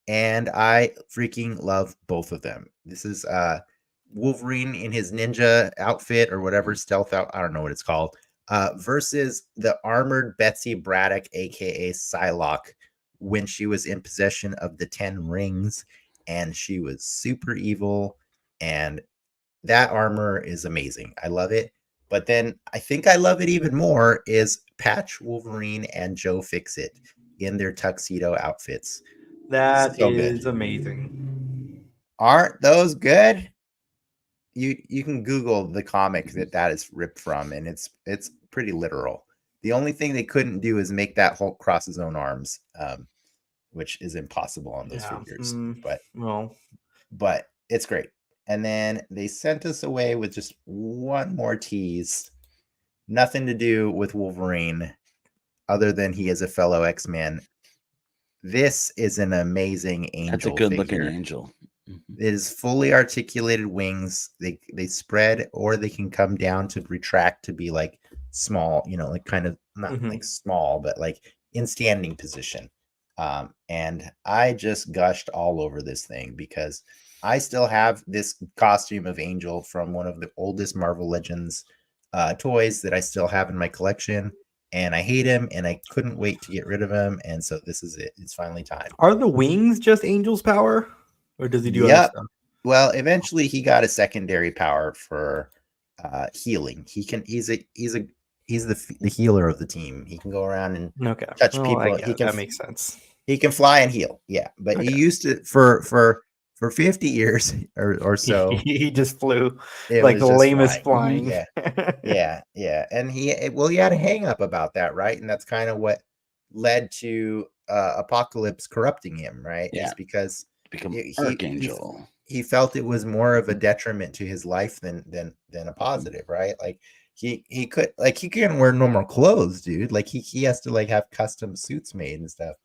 and I freaking love both of them. This is Wolverine in his ninja outfit or whatever stealth out. I don't know what it's called. Versus the armored Betsy Braddock, aka Psylocke, when she was in possession of the 10 rings, and she was super evil, and that armor is amazing. I love it. But then I think I love it even more is Patch Wolverine and Joe Fixit in their tuxedo outfits.
That is amazing.
Aren't those good? You can Google the comic that is ripped from, and it's pretty literal. The only thing they couldn't do is make that Hulk cross his own arms, which is impossible on those figures. But it's great. And then they sent us away with just one more tease. Nothing to do with Wolverine, other than he is a fellow X-Man. This is an amazing angel.
That's a good-looking angel.
It is fully articulated wings. They spread, or they can come down to retract to be like small, like kind of not like small, but like in standing position. And I just gushed all over this thing because I still have this costume of Angel from one of the oldest Marvel Legends toys that I still have in my collection. And I hate him, and I couldn't wait to get rid of him. And so this is it. It's finally time.
Are the wings just Angel's power? Or does he do other stuff?
Well, eventually he got a secondary power for healing. He's the healer of the team. He can go around and touch people.
That makes sense.
He can fly and heal. Yeah, but he used to for 50 years or so.
He just flew like the lamest flying.
Yeah. And he had a hang up about that, right? And that's kind of what led to Apocalypse corrupting him, right?
Yeah.
It's because
Archangel.
He felt it was more of a detriment to his life than a positive, right? Like he can't wear normal clothes, dude. Like he has to like have custom suits made and stuff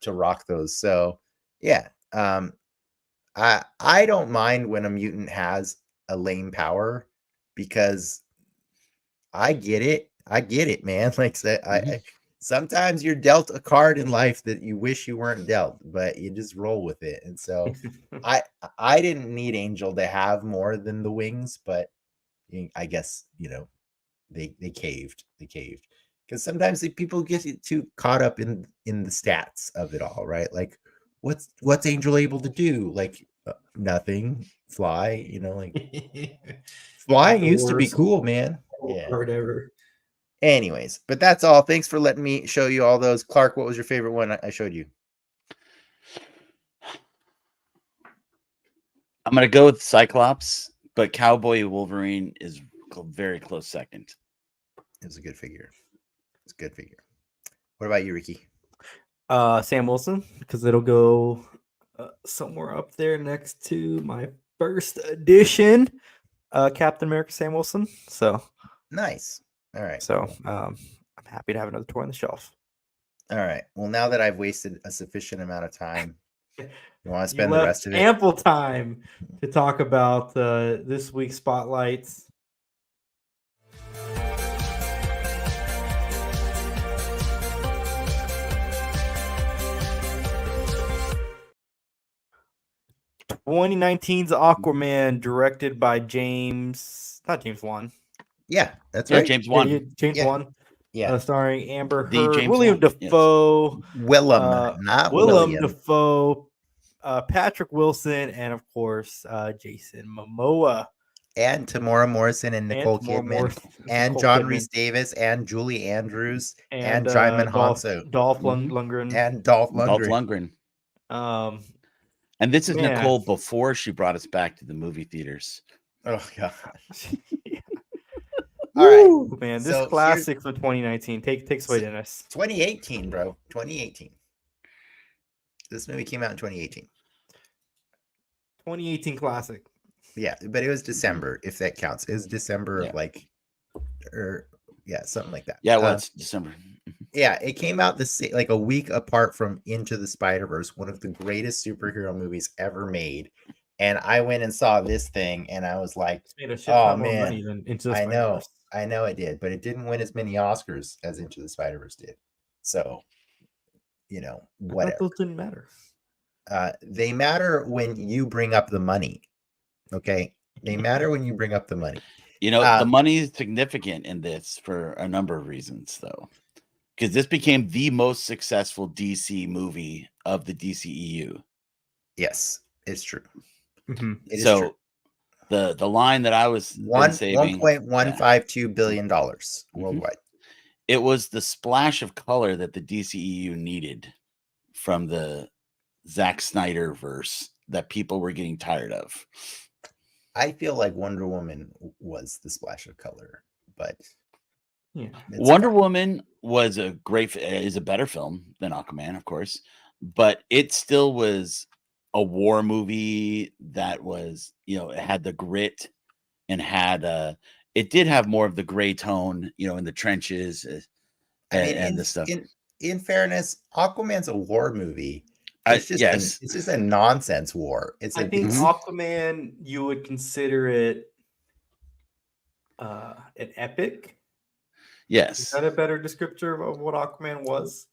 to rock those. So yeah, I don't mind when a mutant has a lame power because I get it, man. Like sometimes you're dealt a card in life that you wish you weren't dealt, but you just roll with it. And so I didn't need Angel to have more than the wings, but I guess, they caved. Because sometimes people get too caught up in the stats of it all, right? Like what's Angel able to do? Like nothing. Fly, like flying used to be cool, man.
Yeah. Or whatever.
Anyways, but that's all. Thanks for letting me show you all those. Clarke, what was your favorite one I showed you?
I'm going to go with Cyclops, but Cowboy Wolverine is very close second.
It was a good figure. It's a good figure. What about you, Ricky?
Sam Wilson, because it'll go somewhere up there next to my first edition Captain America Sam Wilson. So
nice. All right.
So I'm happy to have another toy on the shelf.
All right. Well, now that I've wasted a sufficient amount of time, you want to spend the rest of it?
Ample time to talk about this week's spotlights. (2019's Aquaman, directed by James Wan.
Yeah, that's right.
James Wan.
James Wan.
Yeah.
Starring Amber Heard, William Dafoe.
Not
Willem Dafoe, Patrick Wilson, and of course, Jason Momoa.
And Tamora Morrison and Nicole Kidman. And John Rhys Davis and Julie Andrews and Jaimin Hanso.
Dolph Lundgren.
And Dolph Lundgren.
And this is Nicole before she brought us back to the movie theaters.
Oh, God. All right.
Woo, man, this
So
classic from 2019. Takes away, Dennis.
2018, bro. 2018. This movie came out in 2018.
2018 classic.
Yeah, but it was December, if that counts. It was December
Yeah.
of like, or yeah, something like that.
Yeah, well, it's December.
Yeah, it came out like a week apart from Into the Spider-Verse, one of the greatest superhero movies ever made. And I went and saw this thing, and I was like,
It's made a shit
"Oh
ton more money
man,
than Into the
I know,
Spider-Verse.
I know it did, but it didn't win as many Oscars as Into the Spider-Verse did." So,
I thought
whatever.
those didn't matter.
They matter when you bring up the money. Okay, they matter when you bring up the money.
The money is significant in this for a number of reasons, though, because this became the most successful DC movie of the DCEU.
Yes, it's true.
Mm-hmm.
It is
So
true.
the line that I was saving,
$1.152 billion worldwide.
It was the splash of color that the DCEU needed from the Zack Snyder verse that people were getting tired of.
I feel like Wonder Woman was the splash of color, but
yeah,
Wonder Woman is a better film than Aquaman, of course, but it still was a war movie that was, it had the grit and it did have more of the gray tone, in the trenches and the stuff.
In fairness, Aquaman's a war movie. It's just a nonsense war.
I think Aquaman, you would consider it an epic.
Yes.
Is that a better descriptor of what Aquaman was?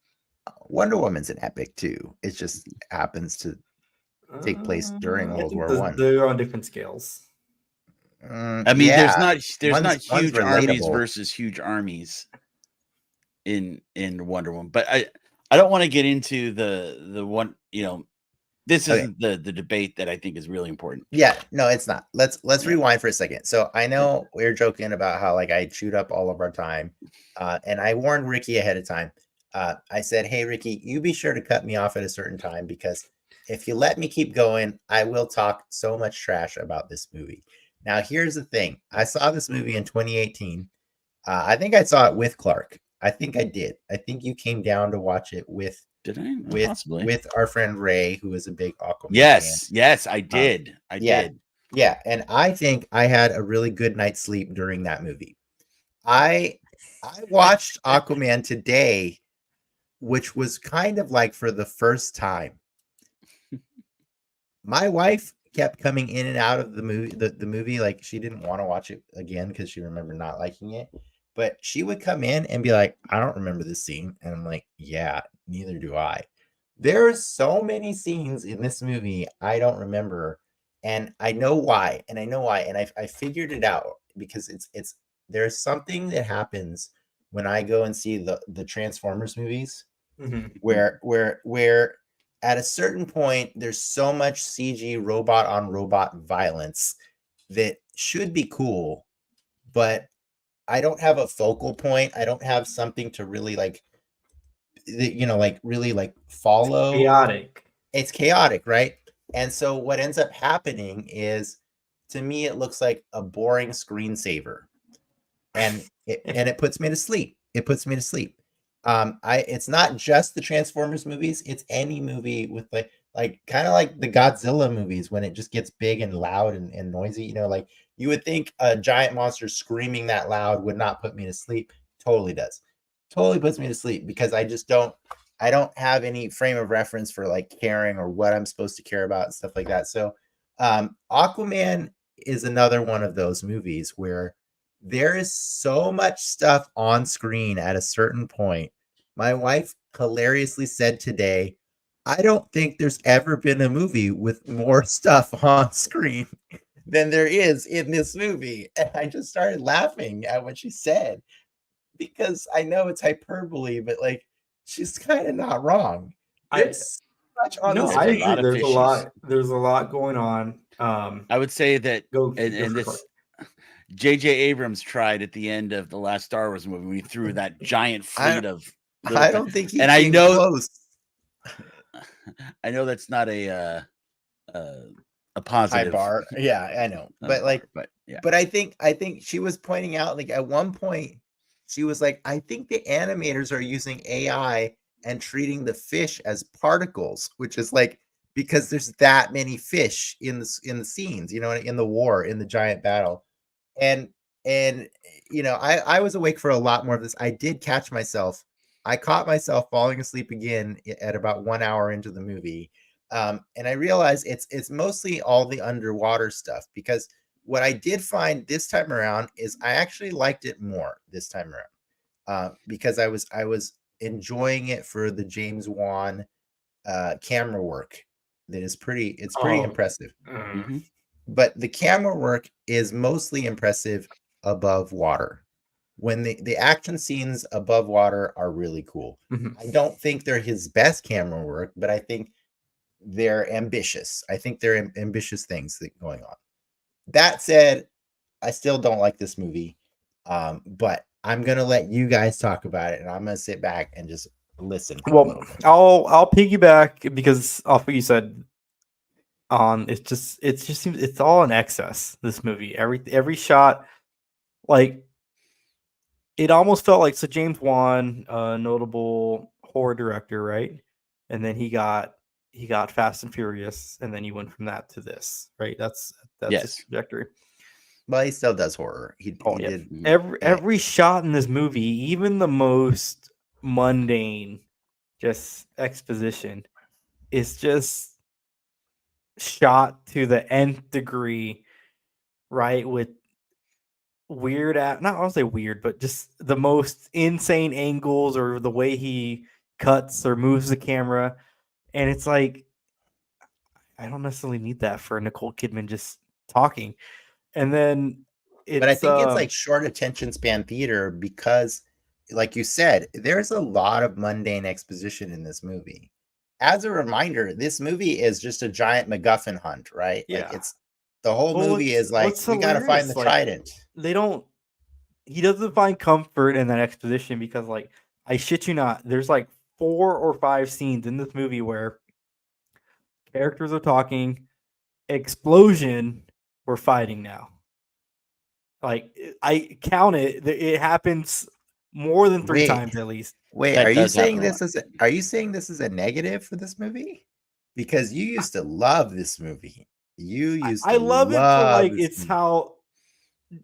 Wonder Woman's an epic too. It just happens to take place during World War I.
They're on different scales.
I mean, there's not huge armies versus huge armies in Wonder Woman, but I don't want to get into the one, this isn't the debate that I think is really important.
Yeah, no, it's not. Let's rewind for a second. So I know we're joking about how like I chewed up all of our time, and I warned Ricky ahead of time. I said, "Hey, Ricky, you be sure to cut me off at a certain time because if you let me keep going, I will talk so much trash about this movie." Now, here's the thing. I saw this movie in 2018. I think I saw it with Clarke. I think I did. I think you came down to watch it with our friend Ray, who is a big Aquaman fan.
Yes, I did. I did.
Yeah, and I think I had a really good night's sleep during that movie. I watched Aquaman today, which was kind of like for the first time. My wife kept coming in and out of the movie like she didn't want to watch it again because she remembered not liking it. But she would come in and be like, "I don't remember this scene." And I'm like, "Yeah, neither do I." There are so many scenes in this movie I don't remember. And I know why. And I figured it out because there's something that happens when I go and see the Transformers movies where at a certain point, there's so much CG robot on robot violence that should be cool, but I don't have a focal point. I don't have something to really really follow. It's chaotic, right? And so what ends up happening is, to me, it looks like a boring screensaver, and it puts me to sleep. It's not just the Transformers movies. It's any movie with like kind of like the Godzilla movies when it just gets big and loud and noisy. Like you would think a giant monster screaming that loud would not put me to sleep. Totally does. Totally puts me to sleep because I don't have any frame of reference for like caring or what I'm supposed to care about and stuff like that. So Aquaman is another one of those movies where there is so much stuff on screen at a certain point. My wife hilariously said today, "I don't think there's ever been a movie with more stuff on screen than there is in this movie." And I just started laughing at what she said because I know it's hyperbole, but like she's kind of not wrong. There's so much on
I agree. There's a lot going on.
I would say that this J.J. Abrams tried at the end of the last Star Wars movie when he threw that giant fleet of.
I don't think he came close.
I know that's not a a positive
bar. Yeah, I know. But like,
but yeah.
but I think she was pointing out, like, at one point she was like, I think the animators are using AI and treating the fish as particles, which is like, because there's that many fish in the scenes, in the war, in the giant battle. And I was awake for a lot more of this. I caught myself falling asleep again at about 1 hour into the movie. And I realized it's mostly all the underwater stuff, because what I did find this time around is I actually liked it more this time around, because I was enjoying it for the James Wan camera work. It's pretty impressive.
Mm-hmm.
But the camera work is mostly impressive above water. When the action scenes above water are really cool.
Mhm.
I don't think they're his best camera work, but I think they're ambitious. I think they're ambitious things that going on. That said, I still don't like this movie. But I'm gonna let you guys talk about it, and I'm gonna sit back and just listen for a
Well,
little bit.
I'll piggyback because off what you said. It just seems it's all in excess. This movie, every shot, like it almost felt like, so James Wan, notable horror director, right? And then he got Fast and Furious, and then he went from that to this, right? That's his
Yes.
trajectory.
Well, he still does horror. He
Yeah.
did.
Every shot in this movie, even the most mundane, just exposition, is just shot to the nth degree, right? With weird not I don't say weird, but just the most insane angles, or the way he cuts or moves the camera. And it's like, I don't necessarily need that for Nicole Kidman just talking. And then
But I
it's
think it's like short attention span theater, because, like you said, there's a lot of mundane exposition in this movie. As a reminder, this movie is just a giant MacGuffin hunt, right?
Yeah.
Like, it's the whole
Well,
movie is like,
what's
we got to find
hilarious,
the
like,
trident.
he doesn't find comfort in that exposition, because, like, I shit you not, there's like 4 or 5 scenes in this movie where characters are talking, explosion, we're fighting now. Like, I count it. It happens more than 3
Wait.
times at least.
Wait,
That
are you
does
saying
happen a
this is are you saying this is a negative for this movie? Because you used to love this movie. You used
I
to
love it for, like,
this
it's
movie.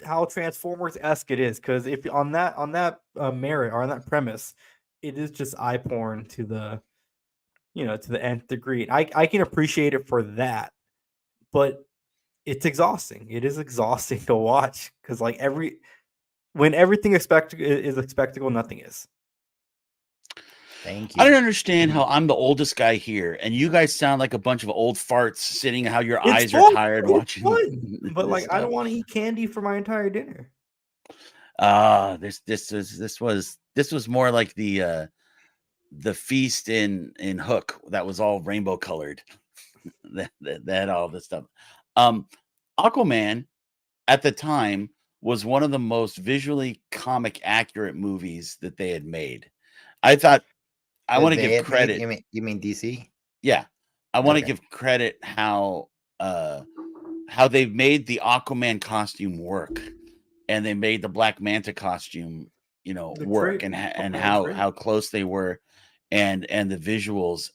how Transformers-esque it is. Because if on that merit, or on that premise, it is just eye porn to the to the nth degree. I can appreciate it for that, but it's exhausting. It is exhausting to watch, because, like, when everything is a spectacle, nothing is.
Thank you.
I don't understand how I'm the oldest guy here, and you guys sound like a bunch of old farts sitting how your eyes are tired
It's
watching.
fun, but,
this
like, I don't
stuff.
want to eat candy for my entire dinner.
This was more like the feast in Hook that was all rainbow colored. that had all this stuff. Aquaman at the time was one of the most visually comic accurate movies that they had made. I thought, I want to give credit.
You mean DC?
Yeah, I want to
Okay.
give credit how they've made the Aquaman costume work, and they made the Black Manta costume, work, and how close they were, and the visuals.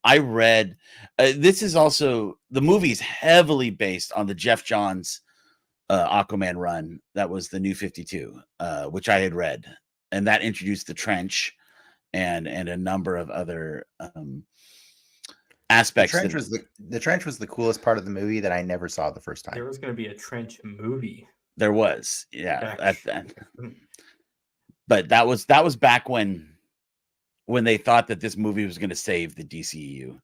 I read this is also, the movie's heavily based on the Jeff Johns Aquaman run that was the New 52, which I had read, and that introduced the trench and a number of other aspects.
The trench was the coolest part of the movie that I never saw the first time.
There was going to be a trench movie.
There was, yeah. But that was back when they thought that this movie was going to save the DCEU,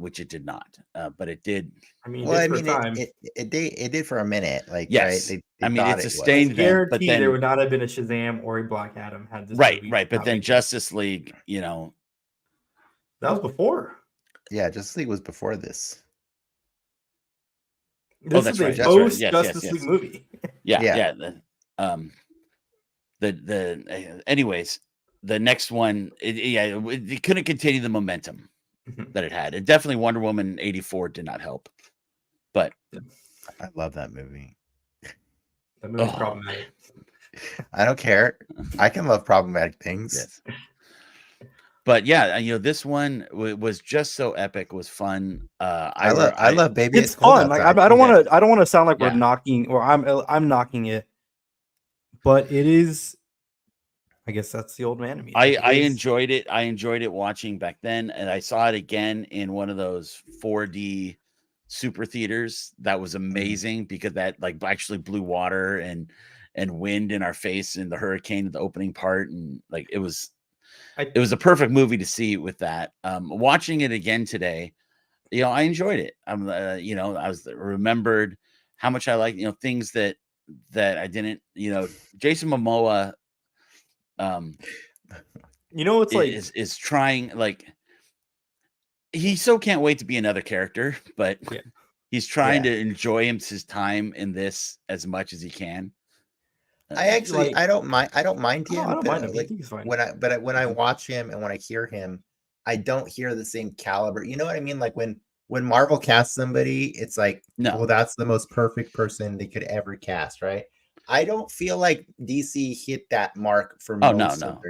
which it did not. But it did.
I mean,
it did for a minute. Like,
yes,
right?
I mean, it sustained them.
Guaranteed
but then
there would not have been a Shazam or a Black Adam had this
right.
movie
But then Justice League,
that was before.
Yeah, Justice League was before this.
This is a post Justice League movie.
Yeah. Anyways, the next one, it couldn't continue the momentum that it had. And definitely Wonder Woman 84 did not help. But
I love that movie.
That movie's problematic.
I don't care. I can love problematic things.
Yes. But yeah, this one was just so epic. Was fun.
I love Baby.
It's fun. Like I don't want to sound like we're
Yeah.
knocking, or I'm knocking it, but it is. I guess that's the old man in me.
I enjoyed it. I enjoyed it watching back then, and I saw it again in one of those 4D super theaters. That was amazing because that like actually blew water and wind in our face in the hurricane at the opening part, and like it was a perfect movie to see with that. Watching it again today, I enjoyed it. I was remembered how much I like things that I didn't. Jason Momoa.
It's like
is trying, like he so can't wait to be another character, but he's trying to enjoy his time in this as much as he can.
I don't mind him.
I don't mind him.
Like,
I think he's fine.
when I watch him and when I hear him, I don't hear the same caliber. You know what I mean? Like when Marvel casts somebody, it's like, well, that's the most perfect person they could ever cast, right? I don't feel like DC hit that mark for most of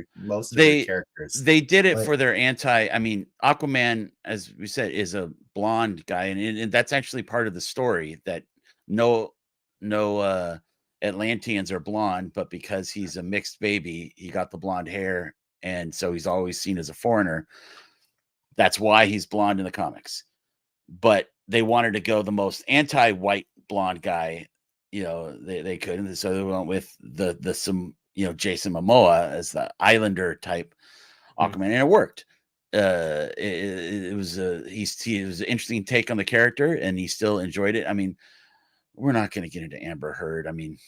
their characters.
They did it for their Aquaman, as we said, is a blonde guy, and that's actually part of the story that no Atlanteans are blonde, but because he's a mixed baby, he got the blonde hair, and so he's always seen as a foreigner. That's why he's blonde in the comics. But they wanted to go the most anti-white blonde guy they could, and so they went with some Jason Momoa as the Islander type Aquaman, and it worked. It was an interesting take on the character, and he still enjoyed it. I mean, we're not going to get into Amber Heard. I mean,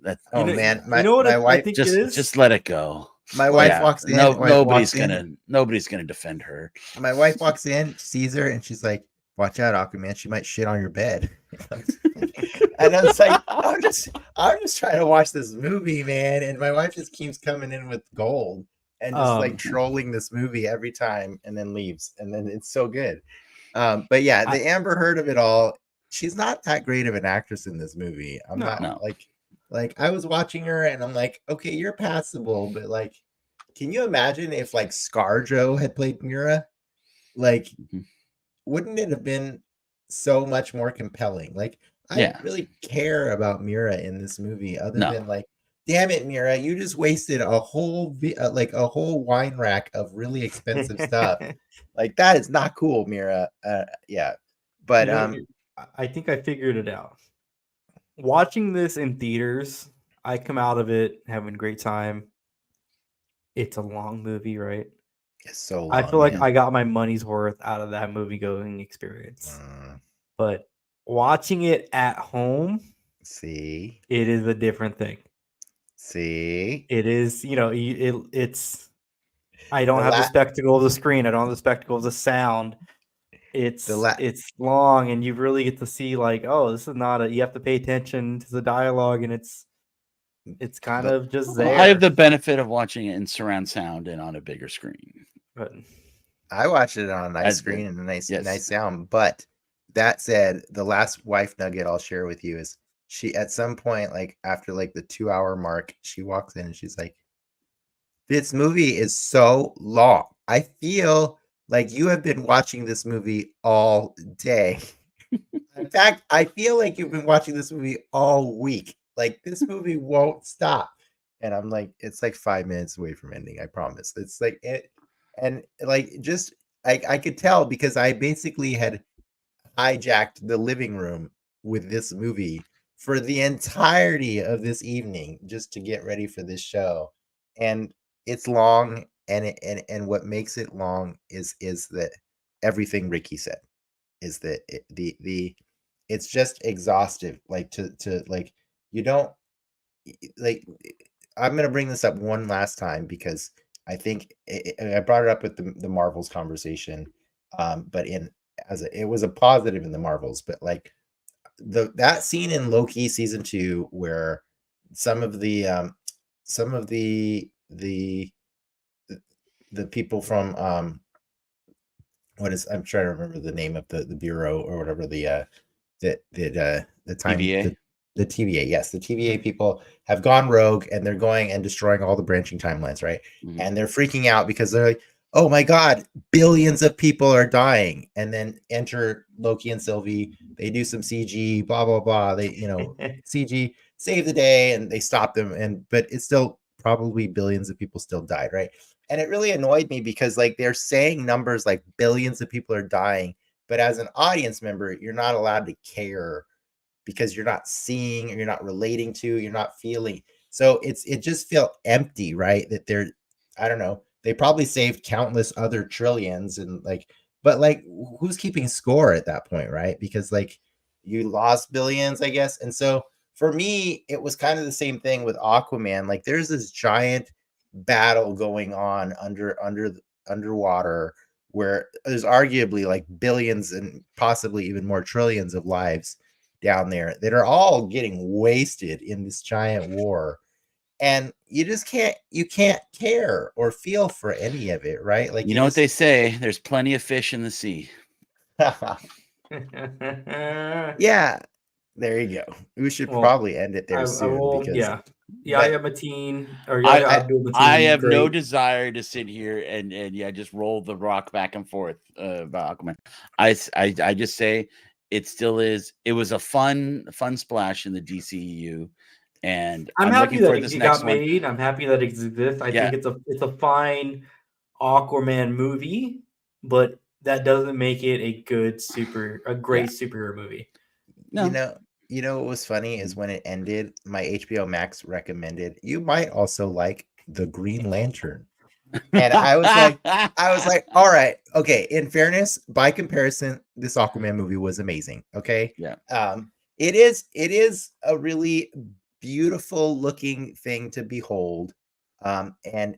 that's
man,
my wife, I think
just let it go.
My wife walks in.
Nobody's gonna defend her.
My wife walks in, sees her, and she's like, "Watch out, Aquaman! She might shit on your bed." And I was like, I'm just trying to watch this movie, man. And my wife just keeps coming in with gold and just like trolling this movie every time, and then leaves. And then it's so good. But yeah, the Amber Heard of it all. She's not that great of an actress in this movie. Like I was watching her, and I'm like, okay, you're passable, but like, can you imagine if like ScarJo had played Mira? Like, wouldn't it have been so much more compelling? Like, I don't really care about Mira in this movie, other than like, damn it, Mira, you just wasted a whole wine rack of really expensive stuff. Like, that is not cool, Mira. But
I think I figured it out. Watching this in theaters, I come out of it having a great time. It's a long movie, right?
It's so long.
I feel like I got my money's worth out of that movie going experience. But watching it at home,
it
is a different thing. It is, it's. I don't have the spectacle of the screen. I don't have the spectacle of the sound. It's long, and you really get to see like, oh, this is not you have to pay attention to the dialogue, and it's kind of just there.
I have the benefit of watching it in surround sound and on a bigger screen.
But
I watched it on a nice screen and a nice sound. But that said, the last wife nugget I'll share with you is she, at some point, like after like the 2-hour mark, she walks in and she's like, "This movie is so long. I feel like you have been watching this movie all day. In fact, I feel like you've been watching this movie all week. Like, this movie won't stop." And I'm like, it's like 5 minutes away from ending. I promise. It's like it, and like just I could tell because I basically had hijacked the living room with this movie for the entirety of this evening just to get ready for this show. And it's long, and what makes it long is that everything Ricky said is that it's just exhaustive. Like to like, you don't like. I'm gonna bring this up one last time because I think I brought it up with the Marvels conversation, but it was a positive in the Marvels, but like that scene in Loki season 2 where some of the people from I'm trying to remember the name of the bureau or whatever, the time
TVA?
the TVA, yes, the TVA people have gone rogue and they're going and destroying all the branching timelines, right?
Mhm.
And they're freaking out because they're like, oh my god, billions of people are dying. And then enter Loki and Sylvie. They do some CG, blah blah blah. They, CG save the day and they stop them. But it's still probably billions of people still died, right? And it really annoyed me because like they're saying numbers like billions of people are dying, but as an audience member, you're not allowed to care because you're not seeing, you're not relating to, you're not feeling. So it just felt empty, right? That they're, I don't know, they probably saved countless other trillions and like, but like who's keeping score at that point, right? Because like you lost billions, I guess. And so for me, it was kind of the same thing with Aquaman. Like there's this giant battle going on underwater where there's arguably like billions and possibly even more trillions of lives down there that are all getting wasted in this giant war, and you can't care or feel for any of it, right? Like
You know what they say, there's plenty of fish in the sea.
yeah, there you go. We should probably end it there soon because
I am a teen, or
I
Abdul
have no
great.
desire to sit here and just roll the rock back and forth about Aquaman. I just say it still is. It was a fun splash in the DCEU, and
I'm happy
looking
that
for this
it
next
got
one.
made. I'm happy that it exists. I think it's a fine Aquaman movie, but that doesn't make it a great superhero movie.
No.
You know what was funny is when it ended, my HBO Max recommended you might also like The Green Lantern. And I was like, all right, okay. In fairness, by comparison, this Aquaman movie was amazing. Okay.
Yeah.
It is a really beautiful looking thing to behold. And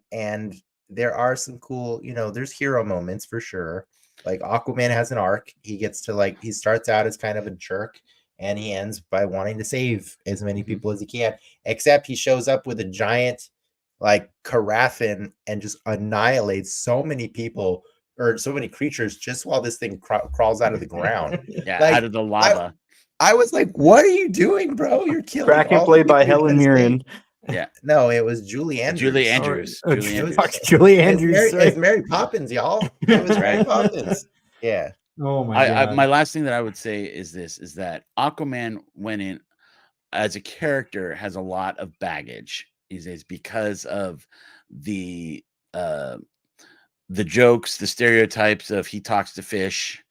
there are some cool, there's hero moments for sure. Like Aquaman has an arc. He gets to he starts out as kind of a jerk and he ends by wanting to save as many people as he can, except he shows up with a giant like Caraffin and just annihilates so many people or so many creatures just while this thing crawls out of the ground.
Out of the lava.
I was like, what are you doing, bro? You're killing
Kraken
all
played
the
by
people
Helen Mirren.
Yeah.
No, it was Julie Andrews.
Julie Andrews.
Julie Andrews.
It's Mary Poppins, y'all. It was Mary Poppins. Yeah.
Oh my god.
My last thing that I would say is that Aquaman went in as a character has a lot of baggage. Is because of the jokes, the stereotypes of he talks to fish,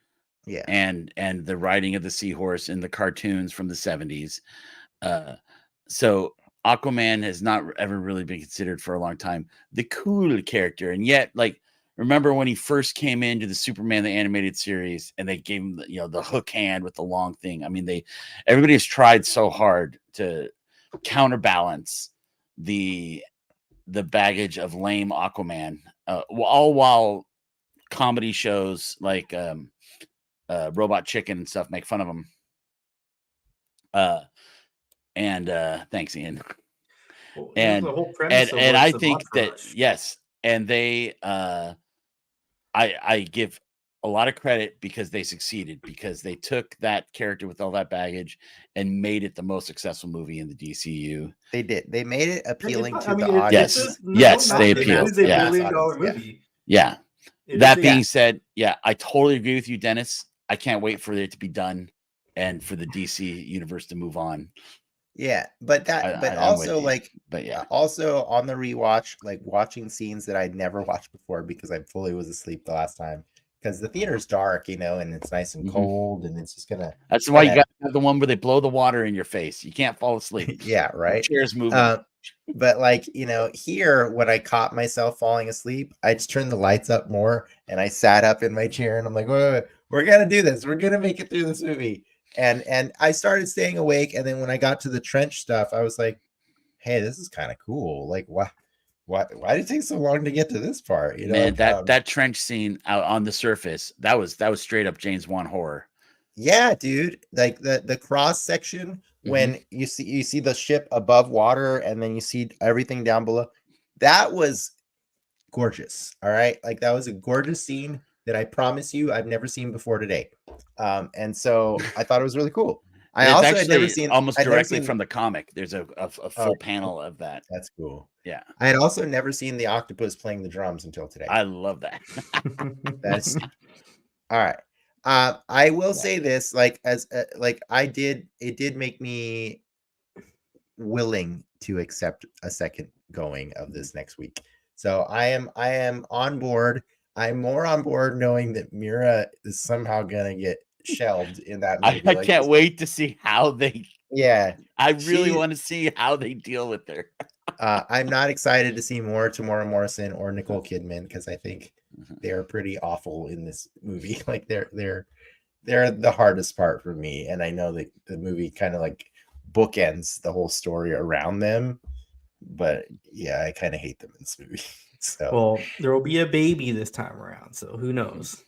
yeah,
and the riding of the seahorse in the cartoons from the 70s. So Aquaman has not ever really been considered for a long time the cool character, and yet remember when he first came into the Superman the animated series and they gave him the hook hand with the long thing. I mean, everybody has tried so hard to counterbalance the baggage of lame Aquaman, all while comedy shows like Robot Chicken and stuff make fun of him. Thanks, Ian.
Well,
and
the whole premise
and I think that yes, and they I give a lot of credit because they succeeded, because they took that character with all that baggage and made it the most successful movie in the DCU.
They did. They made it appealing to the audience.
Yes, they appealed.
It is a $1 billion movie.
Yeah. That being said, I totally agree with you, Dennis. I can't wait for it to be done and for the DC universe to move on.
Yeah, but also on the rewatch, like watching scenes that I'd never watched before because I fully was asleep the last time. Because the theater's dark, and it's nice and cold, and it's just gonna.
That's why you got to have the one where they blow the water in your face. You can't fall asleep.
Yeah, right.
Chairs moving.
But here when I caught myself falling asleep, I just turned the lights up more, and I sat up in my chair, and I'm like, wait, we're gonna do this. We're gonna make it through this movie. And I started staying awake, and then when I got to the trench stuff, I was like, hey, this is kind of cool. Like, why did it take so long to get to this part?
Man, that trench scene out on the surface, that was straight up James Wan horror.
Yeah, dude. Like the cross section when you see the ship above water and then you see everything down below. That was gorgeous. All right. Like that was a gorgeous scene that I promise you I've never seen before today. And so I thought it was really cool. I
It's
also
actually
had never seen
almost
I'd never
directly
seen-
from the comic. There's a full panel of that.
That's cool.
Yeah,
I had also never seen the octopus playing the drums until today.
I love that.
That's all right. I will say this, like it did make me willing to accept a second going of this next week. So I am on board. I'm more on board knowing that Mira is somehow gonna get shelved in that movie.
I can't wait to see how they.
Yeah,
I really want to see how they deal with her.
I'm not excited to see more Tamora Morrison or Nicole Kidman because I think they're pretty awful in this movie. Like they're the hardest part for me, and I know that the movie kind of like bookends the whole story around them. But yeah, I kind of hate them in this movie. So
well, there will be a baby this time around, so who knows?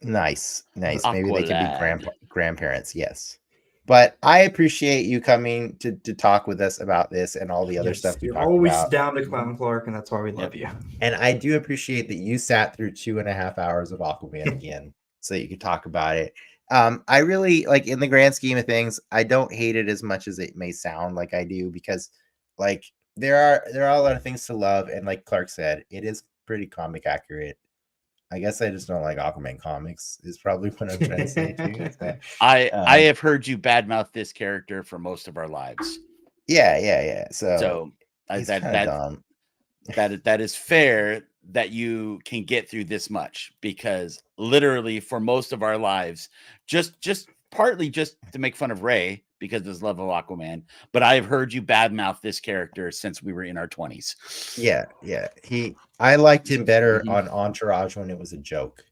nice. Maybe they can
Aqualad.
be grandparents. Yes. But I appreciate you coming to talk with us about this and all the other stuff we
You're
talked
always
about.
down to clown Clarke, and that's why we love you.
And I do appreciate that you sat through 2.5 hours of Aquaman again so that you could talk about it. I really like, in the grand scheme of things, I don't hate it as much as it may sound like I do, because like there are a lot of things to love, and like Clarke said, it is pretty comic accurate. I guess I just don't like Aquaman comics is probably what I'm trying to say too.
I have heard you badmouth this character for most of our lives.
Yeah. So he's
that is fair that you can get through this much, because literally for most of our lives, just partly just to make fun of Ray because of his love of Aquaman, but I have heard you badmouth this character since we were in our 20s.
Yeah. I liked him better on Entourage when it was a joke.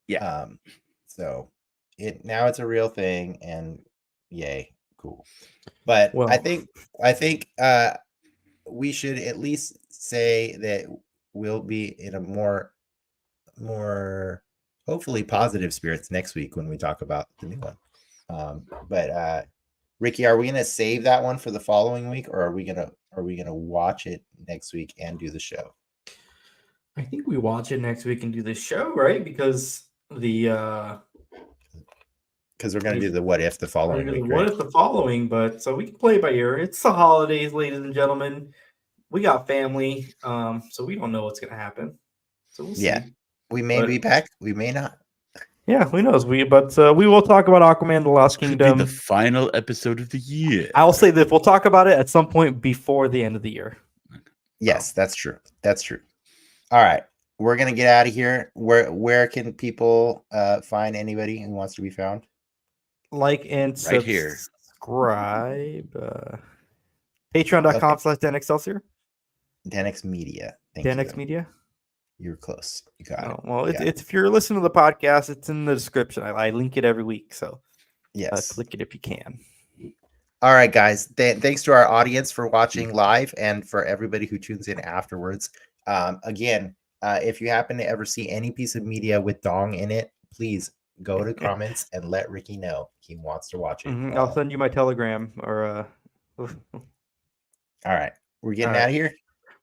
Yeah.
So now it's a real thing, and yay, cool. But
Well,
I think we should at least say that we'll be in a more hopefully positive spirits next week when we talk about the new one. But Ricky, are we gonna save that one for the following week, or are we gonna watch it next week and do the show?
I think we watch it next week and do the show, right? Because we're
gonna do the what if the following week.
What if the following? But so we can play by ear. It's the holidays, ladies and gentlemen. We got family, so we don't know what's gonna happen. So we'll see.
We may be back. We may not.
Yeah, who knows? We will talk about Aquaman: The Lost Kingdom.
Could be the final episode of the year.
I'll say that we'll talk about it at some point before the end of the year.
Yes, that's true. All right, we're gonna get out of here. Where can people find anybody who wants to be found?
Like and
Right here.
Subscribe. Patreon.com/DenExcelsior.
Denex Media.
Denex Media.
You're close. You got it.
Well, it's if you're listening to the podcast, it's in the description. I link it every week, so
yes,
click it if you can.
All right, guys. Thanks to our audience for watching live, and for everybody who tunes in afterwards. Again, if you happen to ever see any piece of media with dong in it, please go to comments and let Ricky know he wants to watch it.
I'll send you my Telegram or.
All right, we're getting out of here.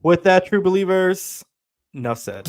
With that, true believers, enough said.